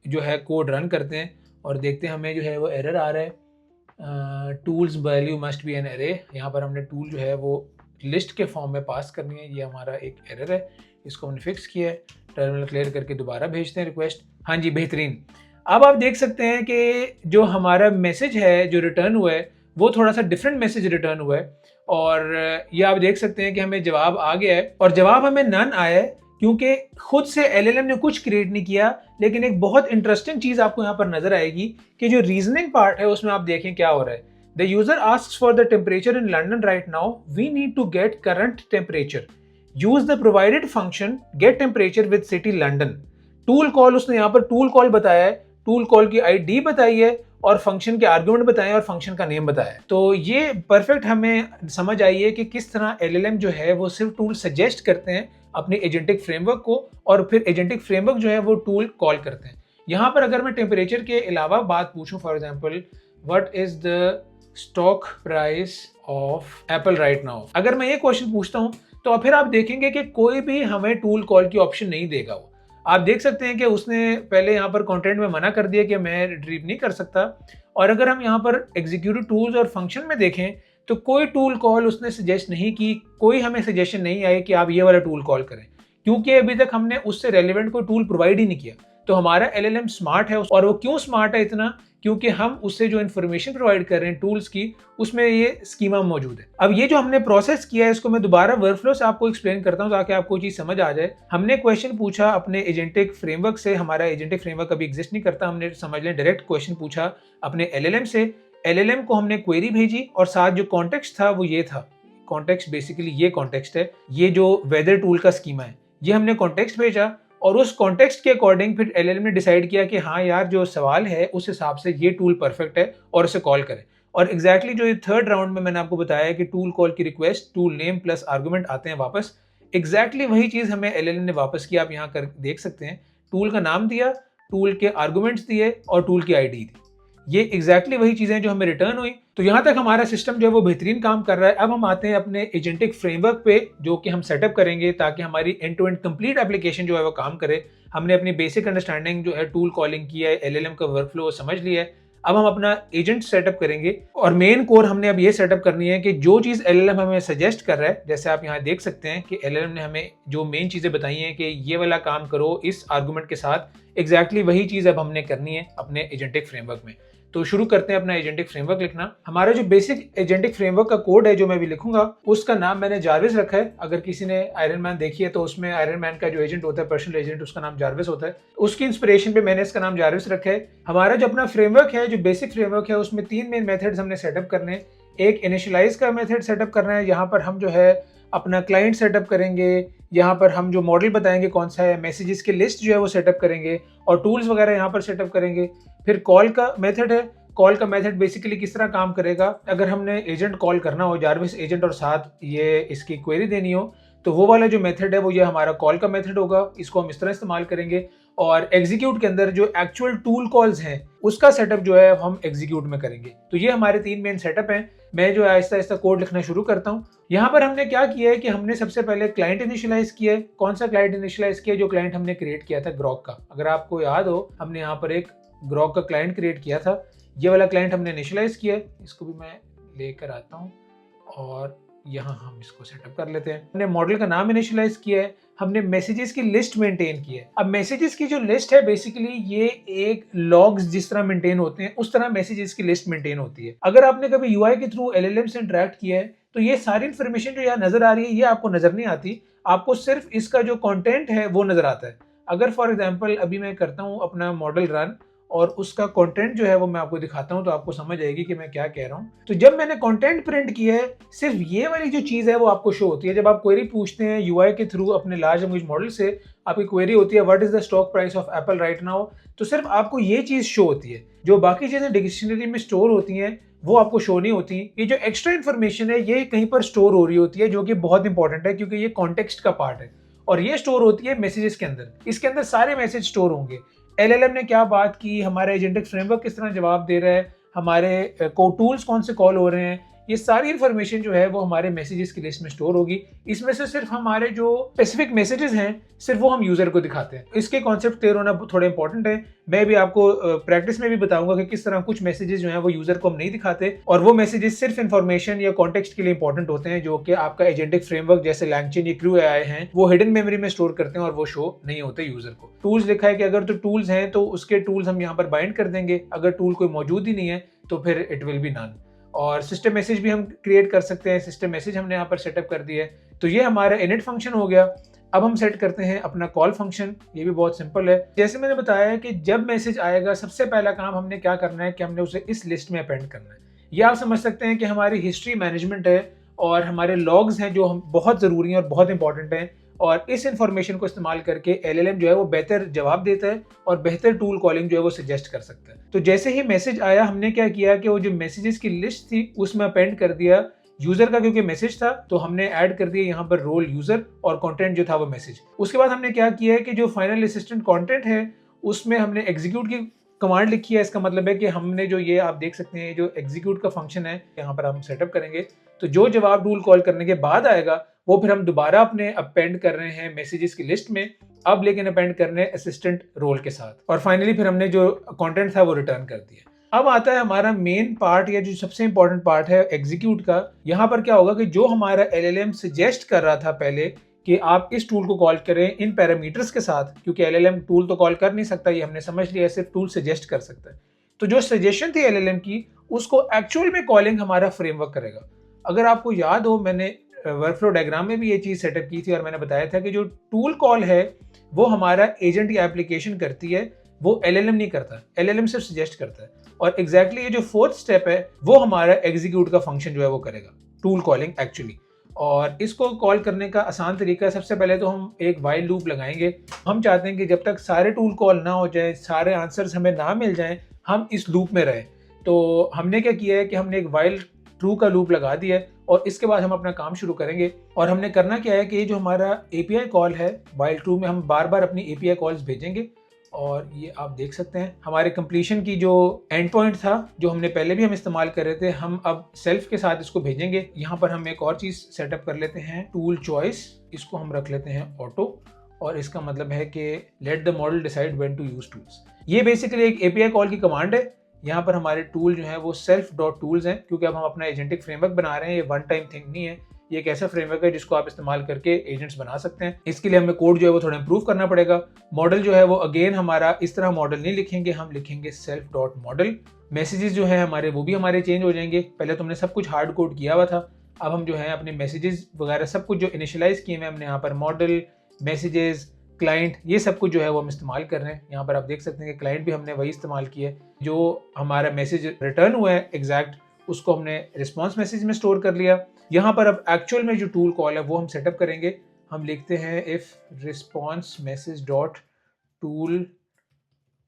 जो है कोड रन करते हैं और देखते हैं हमें जो है वो एरर आ रहा है। Tools value must be an array. यहाँ पर हमने टूल जो है वो लिस्ट के फॉर्म में पास करनी है, ये हमारा एक एरर है, इसको हमने फिक्स किया है। टर्मिनल क्लियर करके दोबारा भेजते हैं रिक्वेस्ट। हाँ जी, बेहतरीन। अब आप देख सकते हैं कि जो हमारा मैसेज है जो रिटर्न हुआ है वो थोड़ा सा डिफरेंट मैसेज रिटर्न हुआ है, और ये आप देख सकते हैं कि हमें जवाब आ गया है, और जवाब हमें नन आया है क्योंकि खुद से एलएलएम ने कुछ क्रिएट नहीं किया। लेकिन एक बहुत इंटरेस्टिंग चीज आपको यहाँ पर नजर आएगी कि जो रीजनिंग पार्ट है उसमें आप देखें क्या हो रहा है। The user asks for the temperature in London right now, we need to get current temperature, use the provided function get temperature with city London. Tool call उसने यहाँ पर टूल कॉल बताया है, टूल कॉल की ID बताई है और function के आर्गुमेंट बताए और फंक्शन का नेम बताया है। तो ये परफेक्ट हमें समझ आई है कि किस तरह एलएलएम जो है वो सिर्फ टूल सजेस्ट करते हैं अपने एजेंटिक फ्रेमवर्क को, और फिर एजेंटिक फ्रेमवर्क जो है वो टूल कॉल करते हैं। यहाँ पर अगर मैं टेम्परेचर के अलावा बात पूछूं, for example what is the stock price of Apple right now, अगर मैं ये क्वेश्चन पूछता हूँ तो फिर आप देखेंगे कि कोई भी हमें टूल कॉल की ऑप्शन नहीं देगा। वो आप देख सकते हैं कि उसने पहले यहाँ पर कंटेंट में मना कर दिया कि मैं रिट्रीव नहीं कर सकता, और अगर हम यहाँ पर एग्जीक्यूटिव टूल्स और फंक्शन में देखें तो कोई टूल कॉल उसने सजेस्ट नहीं की, कोई हमें सजेशन नहीं आई कि आप ये वाला टूल कॉल करें, क्योंकि अभी तक हमने उससे रेलिवेंट कोई टूल प्रोवाइड ही नहीं किया। तो हमारा एलएलएम स्मार्ट है, और वो क्यों स्मार्ट है इतना, क्योंकि हम उससे जो इन्फॉर्मेशन प्रोवाइड कर रहे हैं टूल्स की, उसमें ये स्कीमा मौजूद है। अब ये जो हमने प्रोसेस किया है इसको मैं दोबारा वर्कफ्लो से आपको एक्सप्लेन करता हूँ ताकि आपको चीज समझ आ जाए। हमने क्वेश्चन पूछा अपने एजेंटिक फ्रेमवर्क से, हमारा एजेंटिक फ्रेमवर्क अभी एग्जिस्ट नहीं करता, हमने समझ लें डायरेक्ट क्वेश्चन पूछा अपने एलएलएम से। एलएलएम को हमने क्वेरी भेजी और साथ जो कॉन्टेक्स्ट था वो ये था। कॉन्टेक्स्ट बेसिकली ये कॉन्टेक्स्ट है, ये जो वेदर टूल का स्कीमा है, ये हमने कॉन्टेक्स्ट भेजा, और उस कॉन्टेक्स्ट के अकॉर्डिंग फिर एलएलएम ने डिसाइड किया कि हाँ यार जो सवाल है उस हिसाब से ये टूल परफेक्ट है और उसे कॉल करें। और एग्जैक्टली जो ये थर्ड राउंड में मैंने आपको बताया है कि टूल कॉल की request, tool name plus argument आते हैं वापस, एग्जैक्टली वही चीज हमें एलएलएम ने वापस किया। आप यहाँ कर देख सकते हैं, टूल का नाम दिया, टूल के आर्गुमेंट्स दिए और टूल की आईडी दी। ये एग्जैक्टली वही चीजें जो हमें रिटर्न हुई। तो यहाँ तक हमारा सिस्टम जो है वो बेहतरीन काम कर रहा है। अब हम आते हैं अपने एजेंटिक फ्रेमवर्क पे जो कि हम सेटअप करेंगे ताकि हमारी end to end complete application जो है वो काम करे। हमने अपनी बेसिक अंडरस्टैंडिंग जो है टूल कॉलिंग की है, एलएलएम का वर्कफ्लो समझ लिया है। अब हम अपना एजेंट सेटअप करेंगे, और मेन कोर हमने अब ये सेटअप करनी है कि जो चीज़ एलएलएम हमें सजेस्ट कर रहा है, जैसे आप यहाँ देख सकते हैं कि एलएलएम ने हमें जो मेन चीज़ें बताई हैं कि ये वाला काम करो इस आर्गूमेंट के साथ, एग्जैक्टली वही चीज़ अब हमने करनी है अपने एजेंटिक फ्रेमवर्क में। तो शुरू करते हैं अपना एजेंटिक फ्रेमवर्क लिखना। हमारा जो बेसिक एजेंटिक फ्रेमवर्क का कोड है जो मैं भी लिखूंगा, उसका नाम मैंने जारविस रखा है। अगर किसी ने आयरन मैन देखी है तो उसमें आयरन मैन का जो एजेंट होता है, पर्सनल एजेंट, उसका नाम जारविस होता है। उसकी इंस्पिरेशन पे मैंने इसका नाम जारविस रखा है। हमारा जो अपना फ्रेमवर्क है, जो बेसिक फ्रेमवर्क है, उसमें 3 मेन मेथड्स हमने सेटअप करने हैं। एक इनिशियलाइज का मेथड सेटअप करना है, यहाँ पर हम जो है अपना क्लाइंट सेटअप करेंगे, यहाँ पर हम जो मॉडल बताएंगे कौन सा है, मैसेजेस की लिस्ट जो है वो सेटअप करेंगे और टूल्स वगैरह यहाँ पर सेटअप करेंगे। फिर कॉल का मेथड है, कॉल का मेथड बेसिकली किस तरह काम करेगा, अगर हमने एजेंट कॉल करना हो, जारविस एजेंट, और साथ ये इसकी क्वेरी देनी हो, तो वो वाला जो मेथड है वो ये हमारा कॉल का मेथड होगा। इसको हम इस तरह इस्तेमाल करेंगे। और एग्जीक्यूट के अंदर जो एक्चुअल टूल कॉल्स हैं उसका सेटअप जो है हम एग्जीक्यूट में करेंगे। तो ये हमारे 3 मेन सेटअप हैं। मैं जो है आहिस्ता आहिस्ता कोड लिखना शुरू करता हूँ। यहाँ पर हमने क्या किया है कि हमने सबसे पहले क्लाइंट इनिशियलाइज किया है। कौन सा क्लाइंट इनिशियलाइज किया? जो क्लाइंट हमने क्रिएट किया था ग्रॉक का। अगर आपको याद हो, हमने यहाँ पर एक ग्रॉक का क्लाइंट क्रिएट किया था, ये वाला क्लाइंट हमने इनिशियलाइज किया है। इसको भी मैं लेकर आता हूँ और यहाँ हम इसको सेटअप कर लेते हैं। हमने मॉडल का नाम इनिशियलाइज किया है, हमने मैसेजेस की लिस्ट मेंटेन की है। अब मैसेजेस की जो लिस्ट है बेसिकली ये एक लॉग्स जिस तरह मेंटेन होते हैं उस तरह मैसेजेस की लिस्ट मेंटेन होती है। अगर आपने कभी यूआई के थ्रू एलएलएम से इंटरेक्ट किया है तो ये सारी इन्फॉर्मेशन जो यहाँ नजर आ रही है ये आपको नजर नहीं आती, आपको सिर्फ इसका जो कंटेंट है वो नजर आता है। अगर फॉर एग्जांपल अभी मैं करता हूँ अपना मॉडल रन और उसका कंटेंट जो है वो मैं आपको दिखाता हूं तो आपको समझ आएगी कि मैं क्या कह रहा हूं। तो जब मैंने कंटेंट प्रिंट किया है, सिर्फ ये वाली जो चीज है वो आपको शो होती है। जब आप क्वेरी पूछते हैं यूआई के थ्रू अपने लार्ज लैंग्वेज मॉडल से, आपकी क्वेरी होती है what is the stock price of Apple right now, तो सिर्फ आपको ये चीज शो होती है। जो बाकी चीजें डिक्शनरी में स्टोर होती हैं वो आपको शो नहीं होती। ये जो एक्स्ट्रा इन्फॉर्मेशन है ये कहीं पर स्टोर हो रही होती है, जो कि बहुत इंपॉर्टेंट है क्योंकि ये कॉन्टेक्स्ट का पार्ट है और ये स्टोर होती है मैसेजेस के अंदर। इसके अंदर सारे मैसेज स्टोर होंगे। एलएलएम ने क्या बात की, हमारा एजेंटिक फ्रेमवर्क किस तरह जवाब दे रहा है, हमारे टूल्स कौन से कॉल हो रहे हैं, ये सारी इन्फॉर्मेशन जो है वो हमारे मैसेजेस की लिस्ट में स्टोर होगी। इसमें से सिर्फ हमारे जो स्पेसिफिक मैसेजेस हैं सिर्फ वो हम यूजर को दिखाते हैं। इसके कॉन्सेप्ट क्लियर होना थोड़ा इंपॉर्टेंट है। मैं भी आपको प्रैक्टिस में भी बताऊंगा कि किस तरह कुछ मैसेजेस जो हैं वो यूजर को हम नहीं दिखाते, और वो मैसेजेस सिर्फ इन्फॉर्मेशन या कॉन्टेक्स्ट के लिए इंपॉर्टेंट होते हैं, जो कि आपका एजेंटिक फ्रेमवर्क जैसे लैंगचेन या क्रू एआई हैं वो हिडन मेमोरी में स्टोर करते हैं और वो शो नहीं होते यूजर को। टूल्स लिखा है कि अगर तो टूल्स हैं तो उसके टूल्स हम यहाँ पर बाइंड कर देंगे, अगर टूल कोई मौजूद ही नहीं है तो फिर इट विल बी नन। और सिस्टम मैसेज भी हम क्रिएट कर सकते हैं, सिस्टम मैसेज हमने यहाँ पर सेटअप कर दिया है। तो ये हमारा इनिट फंक्शन हो गया। अब हम सेट करते हैं अपना कॉल फंक्शन। ये भी बहुत सिंपल है। जैसे मैंने बताया कि जब मैसेज आएगा सबसे पहला काम हमने क्या करना है कि हमने उसे इस लिस्ट में अपेंड करना है। ये आप समझ सकते हैं कि हमारी हिस्ट्री मैनेजमेंट है और हमारे लॉग्स हैं जो हम बहुत ज़रूरी हैं और बहुत इंपॉर्टेंट हैं, और इस इंफॉर्मेशन को इस्तेमाल करके एलएलएम जो है वो बेहतर जवाब देता है और बेहतर टूल कॉलिंग जो है वो सजेस्ट कर सकता है। तो जैसे ही मैसेज आया हमने क्या किया कि वो जो मैसेजेस की लिस्ट थी उसमें अपेंड कर दिया यूजर का, क्योंकि मैसेज था तो हमने ऐड कर दिया यहाँ पर रोल यूजर और कंटेंट जो था वो मैसेज। उसके बाद हमने क्या किया है कि जो फाइनल असिस्टेंट कंटेंट है उसमें हमने एग्जीक्यूट की कमांड लिखी है। इसका मतलब है कि हमने जो ये आप देख सकते हैं जो एग्जीक्यूट का फंक्शन है यहाँ पर हम सेटअप करेंगे, तो जो जवाब टूल कॉल करने के बाद आएगा वो फिर हम दोबारा अपने अपेंड कर रहे हैं मैसेजेस की लिस्ट में, अब लेकिन अपेंड करने हैं असिस्टेंट रोल के साथ, और फाइनली फिर हमने जो कंटेंट था वो रिटर्न कर दिया। अब आता है हमारा मेन पार्ट या जो सबसे इंपॉर्टेंट पार्ट है एग्जीक्यूट का। यहाँ पर क्या होगा कि जो हमारा एलएलएम सजेस्ट कर रहा था पहले कि आप इस टूल को कॉल करें इन पैरामीटर्स के साथ, क्योंकि एलएलएम टूल तो कॉल कर नहीं सकता, ये हमने समझ लिया, सिर्फ टूल सजेस्ट कर सकता है। तो जो सजेशन थी एलएलएम की उसको एक्चुअल में कॉलिंग हमारा फ्रेमवर्क करेगा। अगर आपको याद हो मैंने वर्कफ्लो डायग्राम में भी ये चीज़ सेटअप की थी और मैंने बताया था कि जो टूल कॉल है वो हमारा एजेंट या एप्लीकेशन करती है, वो एलएलएम नहीं करता, एलएलएम सिर्फ सजेस्ट करता है। और एग्जैक्टली ये जो फोर्थ स्टेप है वो हमारा एग्जीक्यूट का फंक्शन जो है वो करेगा, टूल कॉलिंग एक्चुअली। और इसको कॉल करने का आसान तरीका है, सबसे पहले तो हम एक वाइल लूप लगाएंगे। हम चाहते हैं कि जब तक सारे टूल कॉल ना हो जाए, सारे आंसर्स हमें ना मिल जाएं, हम इस लूप में रहें। तो हमने क्या किया है कि हमने एक वाइल ट्रू का लूप लगा दिया है और इसके बाद हम अपना काम शुरू करेंगे। और हमने करना क्या है कि ये जो हमारा एपीआई कॉल है वाइल ट्रू में हम बार बार अपनी एपीआई कॉल्स भेजेंगे, और ये आप देख सकते हैं हमारे कंप्लीशन की जो एंड पॉइंट था जो हमने पहले भी हम इस्तेमाल कर रहे थे, हम अब सेल्फ के साथ इसको भेजेंगे। यहाँ पर हम एक और चीज़ सेटअप कर लेते हैं, टूल चॉइस, इसको हम रख लेते हैं ऑटो, और इसका मतलब है कि let the model decide when to use tools. ये बेसिकली एक एपीआई कॉल की कमांड है। यहाँ पर हमारे टूल जो है वो self.tools हैं, क्योंकि अब हम अपना एजेंटिक फ्रेमवर्क बना रहे हैं, ये वन टाइम थिंग नहीं है, ये एक ऐसा फ्रेमवर्क है जिसको आप इस्तेमाल करके एजेंट्स बना सकते हैं। इसके लिए हमें कोड जो है वो थोड़ा इंप्रूव करना पड़ेगा। मॉडल जो है वो अगेन हमारा इस तरह मॉडल नहीं लिखेंगे, हम लिखेंगे self.model। मैसेजेस जो है हमारे वो भी हमारे चेंज हो जाएंगे। पहले तो हमने सब कुछ हार्ड कोड किया हुआ था, अब हम जो है अपने मैसेजेस वगैरह सब कुछ जो इनिशियलाइज किए हुए हमने यहाँ पर मॉडल, मैसेजेस, क्लाइंट, ये सब कुछ जो है वो हम इस्तेमाल कर रहे हैं। यहाँ पर आप देख सकते हैं कि क्लाइंट भी हमने वही इस्तेमाल किया है, जो हमारा मैसेज रिटर्न हुआ है एग्जैक्ट उसको हमने रिस्पॉन्स मैसेज में स्टोर कर लिया। यहाँ पर अब एक्चुअल में जो टूल कॉल है वो हम सेटअप करेंगे। हम लिखते हैं if response message dot tool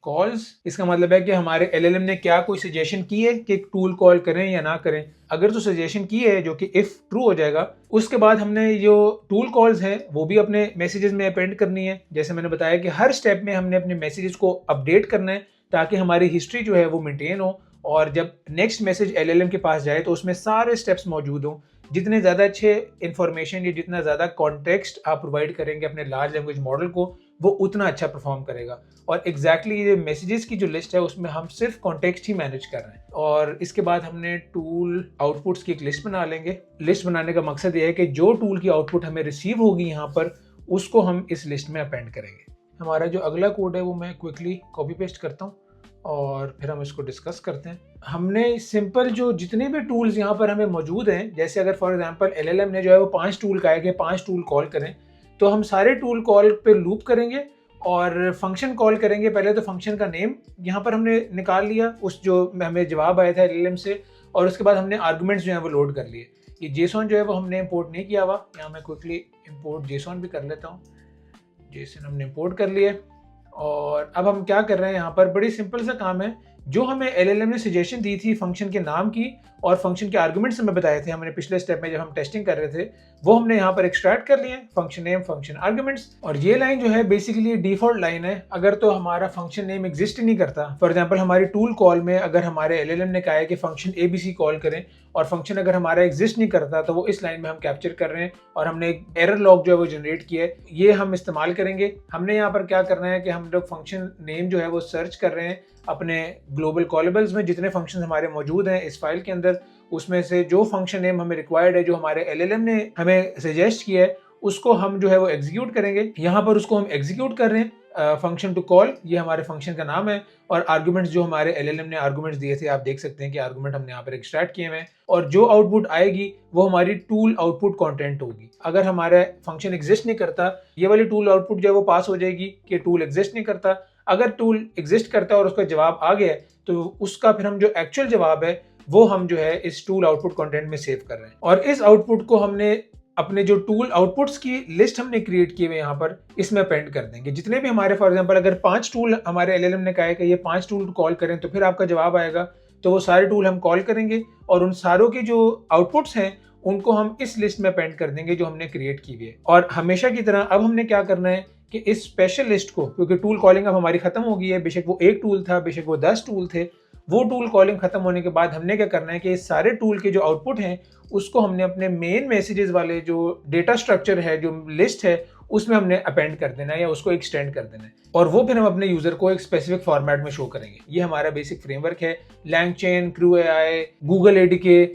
calls. इसका मतलब है कि हमारे एलएलएम ने क्या कोई सजेशन की है कि टूल कॉल करें या ना करें। अगर तो सजेशन की है जो कि इफ ट्रू हो जाएगा, उसके बाद हमने जो टूल कॉल्स हैं वो भी अपने मैसेजेस में अपेंड करनी है। जैसे मैंने बताया कि हर स्टेप में हमने अपने मैसेजेस को अपडेट करना है ताकि हमारी हिस्ट्री जो है वो मेंटेन हो, और जब नेक्स्ट मैसेज एलएलएम के पास जाए तो उसमें सारे स्टेप्स मौजूद हों। जितने ज़्यादा अच्छे इन्फॉर्मेशन या जितना ज़्यादा कॉन्टेक्स्ट आप प्रोवाइड करेंगे अपने लार्ज लैंग्वेज मॉडल को, वो उतना अच्छा परफॉर्म करेगा। और एग्जैक्टली ये मैसेजेस की जो लिस्ट है उसमें हम सिर्फ कॉन्टेक्स्ट ही मैनेज कर रहे हैं। और इसके बाद हमने टूल आउटपुट्स की एक लिस्ट बना लेंगे। लिस्ट बनाने का मकसद ये है कि जो टूल की आउटपुट हमें रिसीव होगी यहाँ पर, उसको हम इस लिस्ट में अपेंड करेंगे। हमारा जो अगला कोड है वो मैं क्विकली कॉपी पेस्ट करता हूँ और फिर हम इसको डिस्कस करते हैं। हमने सिंपल जो जितने भी टूल्स यहाँ पर हमें मौजूद हैं, जैसे अगर फॉर एग्जांपल एलएलएम ने जो है वो 5 टूल कहा है कि 5 टूल कॉल करें, तो हम सारे टूल कॉल पे लूप करेंगे और फंक्शन कॉल करेंगे। पहले तो फंक्शन का नेम यहाँ पर हमने निकाल लिया उस जो हमें जवाब आया था एलएलएम से, और उसके बाद हमने आर्गुमेंट्स जो है वो लोड कर लिए। ये जेसॉन जो है वो हमने इंपोर्ट नहीं किया हुआ, यहाँ मैं क्विकली इंपोर्ट जेसॉन भी कर लेता हूँ। जेसॉन हमने इंपोर्ट कर लिए और अब हम क्या कर रहे हैं, यहाँ पर बड़ी सिंपल सा काम है। जो हमें एलएलएम ने सजेशन दी थी फंक्शन के नाम की और फंक्शन के आर्गुमेंट्स हमें बताए थे हमने पिछले स्टेप में जब हम टेस्टिंग कर रहे थे, वो हमने यहाँ पर एक्सट्रैक्ट कर लिए, फंक्शन नेम, फंक्शन आर्गुमेंट्स। और ये लाइन जो है बेसिकली डिफॉल्ट लाइन है। अगर तो हमारा फंक्शन नेम एग्जिस्ट ही नहीं करता, फॉर एग्जांपल हमारी टूल कॉल में अगर हमारे एलएलएम ने कहा है कि फंक्शन एबीसी कॉल करें और फंक्शन अगर हमारा एग्जिस्ट नहीं करता तो वो इस लाइन में हम कैप्चर कर रहे हैं और हमने एक एरर लॉग जो है वो जनरेट किया है, ये हम इस्तेमाल करेंगे। हमने यहाँ पर क्या करना है कि हम लोग फंक्शन नेम जो है वो सर्च कर रहे हैं अपने ग्लोबल कॉलेबल्स में, जितने फंक्शन हमारे मौजूद हैं इस फाइल के अंदर, उसमें से जो फंक्शन नेम हमें रिक्वायर्ड है, जो हमारे एलएलएम ने हमें सजेस्ट किया है, उसको हम जो है वो एग्जीक्यूट करेंगे। यहाँ पर उसको हम एग्जीक्यूट कर रहे हैं, फंक्शन टू कॉल, ये हमारे फंक्शन का नाम है। और आर्गुमेंट्स जो हमारे एलएलएम ने आर्गुमेंट्स दिए थे, आप देख सकते हैं कि आर्गुमेंट हमने यहाँ पर एक्सट्रैक्ट किए हुए हैं, और जो आउटपुट आएगी वो हमारी टूल आउटपुट कंटेंट होगी। अगर हमारा फंक्शन एग्जिस्ट नहीं करता, ये वाली टूल आउटपुट जो है वो पास हो जाएगी कि टूल एग्जिस्ट नहीं करता। अगर टूल एग्जिस्ट करता है और उसका जवाब आ गया तो उसका फिर हम जो एक्चुअल जवाब है वो हम जो है इस टूल आउटपुट कंटेंट में सेव कर रहे हैं। और इस आउटपुट को हमने अपने जो टूल आउटपुट्स की लिस्ट हमने क्रिएट किए हुए यहाँ पर इसमें अपेंड कर देंगे। जितने भी हमारे, फॉर एग्जांपल अगर 5 टूल हमारे एलएलएम ने कहा है कि ये 5 टूल कॉल करें तो फिर आपका जवाब आएगा, तो वो सारे टूल हम कॉल करेंगे और उन सारों के जो आउटपुट्स हैं उनको हम इस लिस्ट में अपेंड कर देंगे जो हमने क्रिएट की हुई है। और हमेशा की तरह अब हमने क्या करना है कि इस स्पेशल लिस्ट को, क्योंकि टूल कॉलिंग अब हमारी खत्म हो गई है, बेशक वो एक टूल था, बेशक वो 10 टूल थे, वो टूल कॉलिंग खत्म होने के बाद हमने क्या करना है कि इस सारे टूल के जो आउटपुट हैं उसको हमने अपने मेन मैसेजेस वाले जो डेटा स्ट्रक्चर है, जो लिस्ट है, उसमें हमने अपेंड कर देना है या उसको एक्सटेंड कर देना है, और वो फिर हम अपने यूजर को एक स्पेसिफिक फॉर्मेट में शो करेंगे। ये हमारा बेसिक फ्रेमवर्क है। LangChain, CrewAI, Google ADK,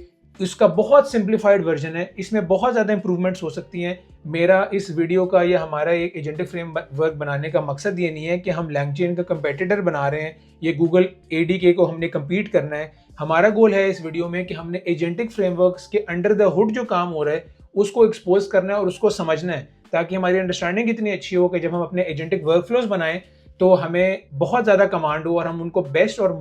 इसका बहुत सिंप्लीफाइड वर्जन है, इसमें बहुत ज़्यादा इंप्रूवमेंट्स हो सकती हैं। मेरा इस वीडियो का या हमारा एक एजेंटिक फ्रेमवर्क बनाने का मकसद ये नहीं है कि हम LangChain का कंपेटिटर बना रहे हैं, ये Google ADK को हमने कम्पीट करना है। हमारा गोल है इस वीडियो में कि हमने एजेंटिक फ्रेमवर्क्स के अंडर द हुड जो काम हो रहा है उसको एक्सपोज करना है और उसको समझना है, ताकि हमारी अंडरस्टैंडिंग इतनी अच्छी हो कि जब हम अपने एजेंटिक वर्कफ्लोज बनाएं तो हमें बहुत ज़्यादा कमांड हो और हम उनको बेस्ट और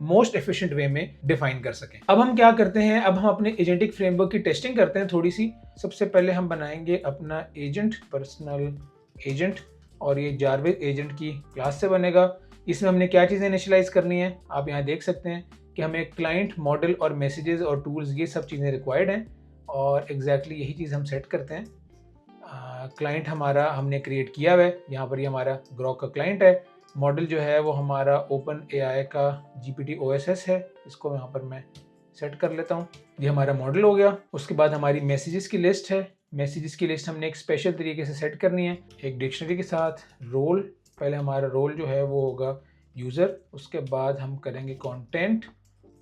मोस्ट एफिशिएंट वे में डिफाइन कर सकें। अब हम क्या करते हैं, अब हम अपने एजेंटिक फ्रेमवर्क की टेस्टिंग करते हैं थोड़ी सी। सबसे पहले हम बनाएंगे अपना एजेंट, पर्सनल एजेंट, और ये जारविस एजेंट की क्लास से बनेगा। इसमें हमने क्या चीज़ें इनिशियलाइज करनी है, आप यहाँ देख सकते हैं कि हमें क्लाइंट, मॉडल और मैसेजेस और टूल्स, ये सब चीज़ें रिक्वायर्ड हैं, और एग्जैक्टली यही चीज़ हम सेट करते हैं। क्लाइंट हमारा हमने क्रिएट किया हुआ है, यहाँ पर ये हमारा ग्रॉक का क्लाइंट है। मॉडल जो है वो हमारा OpenAI का GPT OSS है, इसको यहाँ पर मैं सेट कर लेता हूँ। ये हमारा मॉडल हो गया। उसके बाद हमारी मैसेजेस की लिस्ट है। मैसेजेस की लिस्ट हमने एक स्पेशल तरीके से सेट करनी है, एक डिक्शनरी के साथ। रोल, पहले हमारा रोल जो है वो होगा यूज़र, उसके बाद हम करेंगे कंटेंट,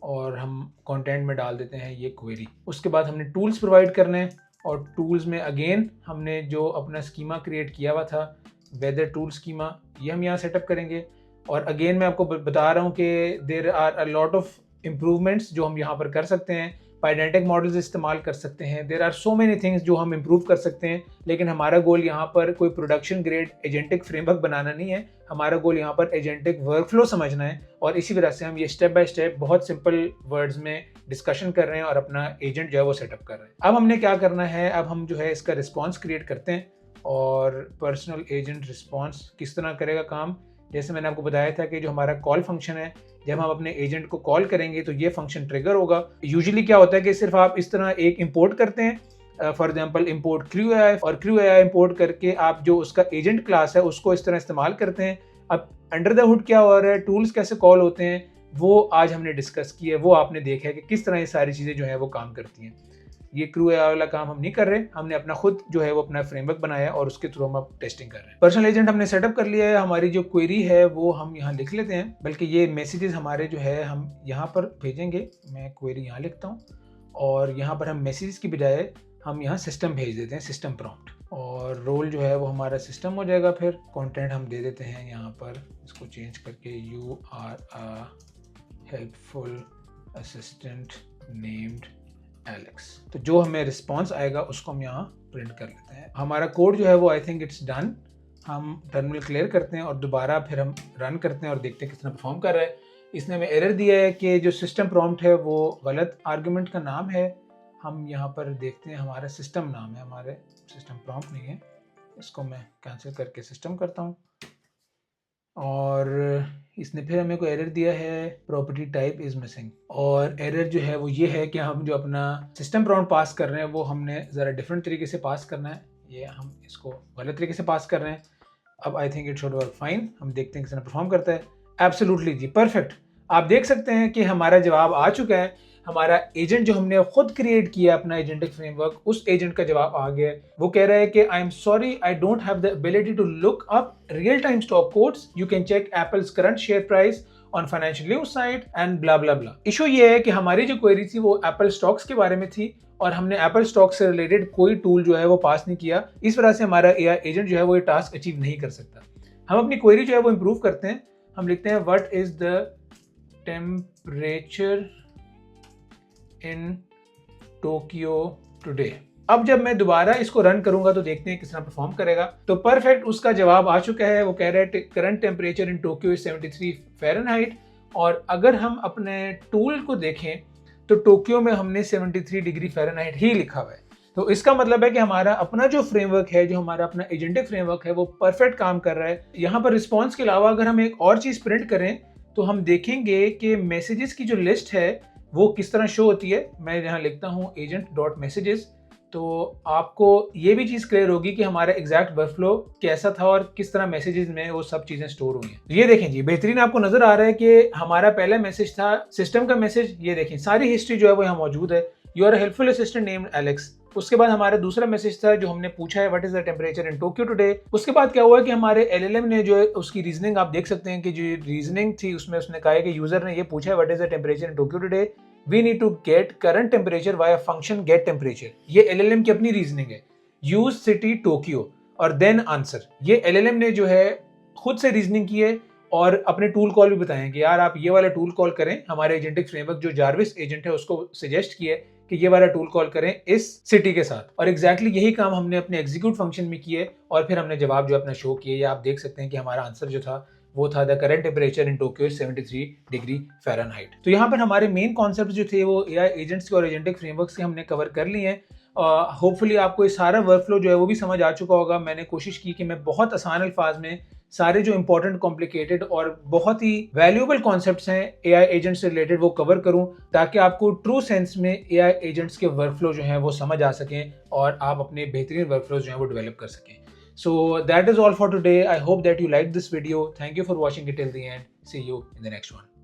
और हम कंटेंट में डाल देते हैं ये क्वेरी। उसके बाद हमने टूल्स प्रोवाइड करने हैं, और टूल्स में अगेन हमने जो अपना स्कीमा क्रिएट किया हुआ था, वेदर टूल स्कीमा, ये हम यहाँ सेटअप करेंगे। और अगेन मैं आपको बता रहा हूँ कि there are a lot of improvements जो हम यहाँ पर कर सकते हैं। पाइडेंटिक मॉडल्स इस्तेमाल कर सकते हैं, there are so many things जो हम इम्प्रूव कर सकते हैं। लेकिन हमारा गोल यहाँ पर कोई प्रोडक्शन ग्रेड एजेंटिक फ्रेमवर्क बनाना नहीं है, हमारा गोल यहाँ पर एजेंटिक वर्कफ्लो समझना है। और इसी वजह से हम ये स्टेप बाय स्टेप बहुत सिंपल वर्ड्स में डिस्कशन कर रहे हैं और अपना एजेंट जो है वो सेटअप कर रहे हैं। अब हमने क्या करना है, अब हम जो है इसका रिस्पॉन्स क्रिएट करते हैं। और पर्सनल एजेंट रिस्पॉन्स किस तरह करेगा काम, जैसे मैंने आपको बताया था कि जो हमारा कॉल फंक्शन है, जब हम अपने एजेंट को कॉल करेंगे तो ये फंक्शन ट्रिगर होगा। यूजुअली क्या होता है कि सिर्फ आप इस तरह एक इंपोर्ट करते हैं, फॉर एग्जांपल इंपोर्ट CrewAI, और CrewAI इंपोर्ट करके आप जो उसका एजेंट क्लास है उसको इस तरह इस्तेमाल करते हैं। अब अंडर द हुड क्या हो रहा है, टूल्स कैसे कॉल होते हैं, वो आज हमने डिस्कस किया है, वो आपने देखा है कि किस तरह ये सारी चीज़ें जो है वो काम करती हैं। ये CrewAI वाला काम हम नहीं कर रहे, हमने अपना खुद जो है वो अपना फ्रेमवर्क बनाया और उसके थ्रू हम अब टेस्टिंग कर रहे हैं। पर्सनल एजेंट हमने सेटअप कर लिया है, हमारी जो क्वेरी है वो हम यहाँ लिख लेते हैं, बल्कि ये मैसेजेस हमारे जो है हम यहाँ पर भेजेंगे। मैं क्वेरी यहाँ लिखता हूँ और यहाँ पर हम मैसेजेस की बजाय हम यहाँ सिस्टम भेज देते हैं, सिस्टम प्रॉम्प्ट, और रोल जो है वो हमारा सिस्टम हो जाएगा। फिर कंटेंट हम दे देते हैं यहाँ पर, इसको चेंज करके you are a helpful assistant named Alex. तो जो हमें रिस्पॉन्स आएगा उसको हम यहाँ प्रिंट कर लेते हैं। हमारा कोड जो है वो आई थिंक इट्स डन। हम टर्मिनल क्लियर करते हैं और दोबारा फिर हम रन करते हैं और देखते हैं कितना परफॉर्म कर रहा है। इसने हमें एरर दिया है कि जो सिस्टम प्रॉम्प्ट है वो गलत आर्गुमेंट का नाम है। हम यहाँ पर देखते हैं, हमारा सिस्टम नाम है, हमारे सिस्टम प्रॉम्प्ट नहीं है। इसको मैं कैंसिल करके सिस्टम करता हूँ, और इसने फिर हमें को एरर दिया है, प्रॉपर्टी टाइप इज़ मिसिंग। और एरर जो है वो ये है कि हम जो अपना सिस्टम प्रॉम्प्ट पास कर रहे हैं वो हमने ज़रा डिफरेंट तरीके से पास करना है, ये हम इसको गलत तरीके से पास कर रहे हैं। अब I think it should work fine. हम देखते हैं किसने परफॉर्म करता है। एब्सोल्युटली जी, परफेक्ट। आप देख सकते हैं कि हमारा जवाब आ चुका है। हमारा एजेंट जो हमने खुद क्रिएट किया अपना एजेंटिक फ्रेमवर्क, उस एजेंट का जवाब आ गया है। वो कह रहा है कि I am sorry, I don't have the ability to look up real time stock codes, you can check Apple's current share price on financial news site and blah blah blah. Issue ये है कि हमारी जो query थी वो Apple stocks के बारे में थी और हमने एप्पल स्टॉक से रिलेटेड कोई टूल जो है वो पास नहीं किया। इस वजह से हमारा एआई एजेंट जो है वो ये टास्क अचीव नहीं कर सकता। हम अपनी क्वेरी जो है वो इंप्रूव करते हैं। हम लिखते हैं what is the temperature in Tokyo today. अब जब मैं दोबारा इसको रन करूंगा तो देखते हैं किस तरह परफॉर्म करेगा। तो परफेक्ट उसका जवाब आ चुका है। वो कह रहा है current temperature in Tokyo is 73 Fahrenheit. और अगर हम अपने टूल को देखें तो टोक्यो में हमने 73 डिग्री फ़ारेनहाइट ही लिखा हुआ है। तो इसका मतलब है कि हमारा अपना जो फ्रेमवर्क है, जो हमारा अपना एजेंटिक फ्रेमवर्क है, वो परफेक्ट काम कर रहा है। यहाँ पर रिस्पॉन्स के अलावा अगर हम एक और चीज़ प्रिंट करें तो हम देखेंगे कि मैसेजेस की जो लिस्ट है वो किस तरह शो होती है। मैं यहाँ लिखता हूँ agent.messages, तो आपको ये भी चीज़ क्लियर होगी कि हमारा एग्जैक्ट वर्कफ्लो कैसा था और किस तरह मैसेजेस में वो सब चीज़ें स्टोर हुई हैं। ये देखें जी, बेहतरीन आपको नजर आ रहा है कि हमारा पहला मैसेज था सिस्टम का मैसेज। ये देखें सारी हिस्ट्री जो है वो यहाँ मौजूद है। You are a helpful assistant named Alex. उसके बाद हमारा दूसरा मैसेज था जो हमने पूछा है what is the temperature in Tokyo today. उसके बाद क्या हुआ कि हमारे एलएलएम ने जो है उसकी रीजनिंग आप देख सकते हैं कि जो रीजनिंग थी उसमें उसने कहा है कि यूजर ने ये पूछा है what is the temperature in Tokyo today, we need to get current temperature via function get temperature. ये एलएलएम की अपनी रीजनिंग है। यूज सिटी टोक्यो और देन आंसर। ये एलएलएम ने जो है खुद से रीजनिंग की है और अपने टूल कॉल भी बताएं कि यार आप ये वाला टूल कॉल करें। हमारे एजेंटिक फ्रेमवर्क जो जार्विस एजेंट है उसको सजेस्ट किया कि ये वाला टूल कॉल करें इस सिटी के साथ। और एग्जैक्टली यही काम हमने अपने एग्जीक्यूट फंक्शन में किए और फिर हमने जवाब जो अपना शो किए। या आप देख सकते हैं कि हमारा आंसर जो था वो था the current temperature in Tokyo 73 degree Fahrenheit. तो यहाँ पर हमारे मेन कॉन्सेप्ट जो थे वो एआई एजेंट्स के और एजेंटिक फ्रेमवर्क्स के हमने कवर कर लिए हैं। होपफुली आपको ये सारा वर्कफ्लो जो है वो भी समझ आ चुका होगा। मैंने कोशिश की कि मैं बहुत आसान अल्फाज में सारे जो इंपॉर्टेंट, कॉम्प्लिकेटेड और बहुत ही वैल्यूएबल कॉन्सेप्ट्स हैं एआई एजेंट्स से रिलेटेड वो कवर करूं, ताकि आपको ट्रू सेंस में एआई एजेंट्स के वर्कफ्लो जो हैं वो समझ आ सकें और आप अपने बेहतरीन वर्कफ्लोज जो हैं वो डेवलप कर सकें। So that is all for today. I hope that you liked this video. Thank you for watching it till the end. See you in the next one.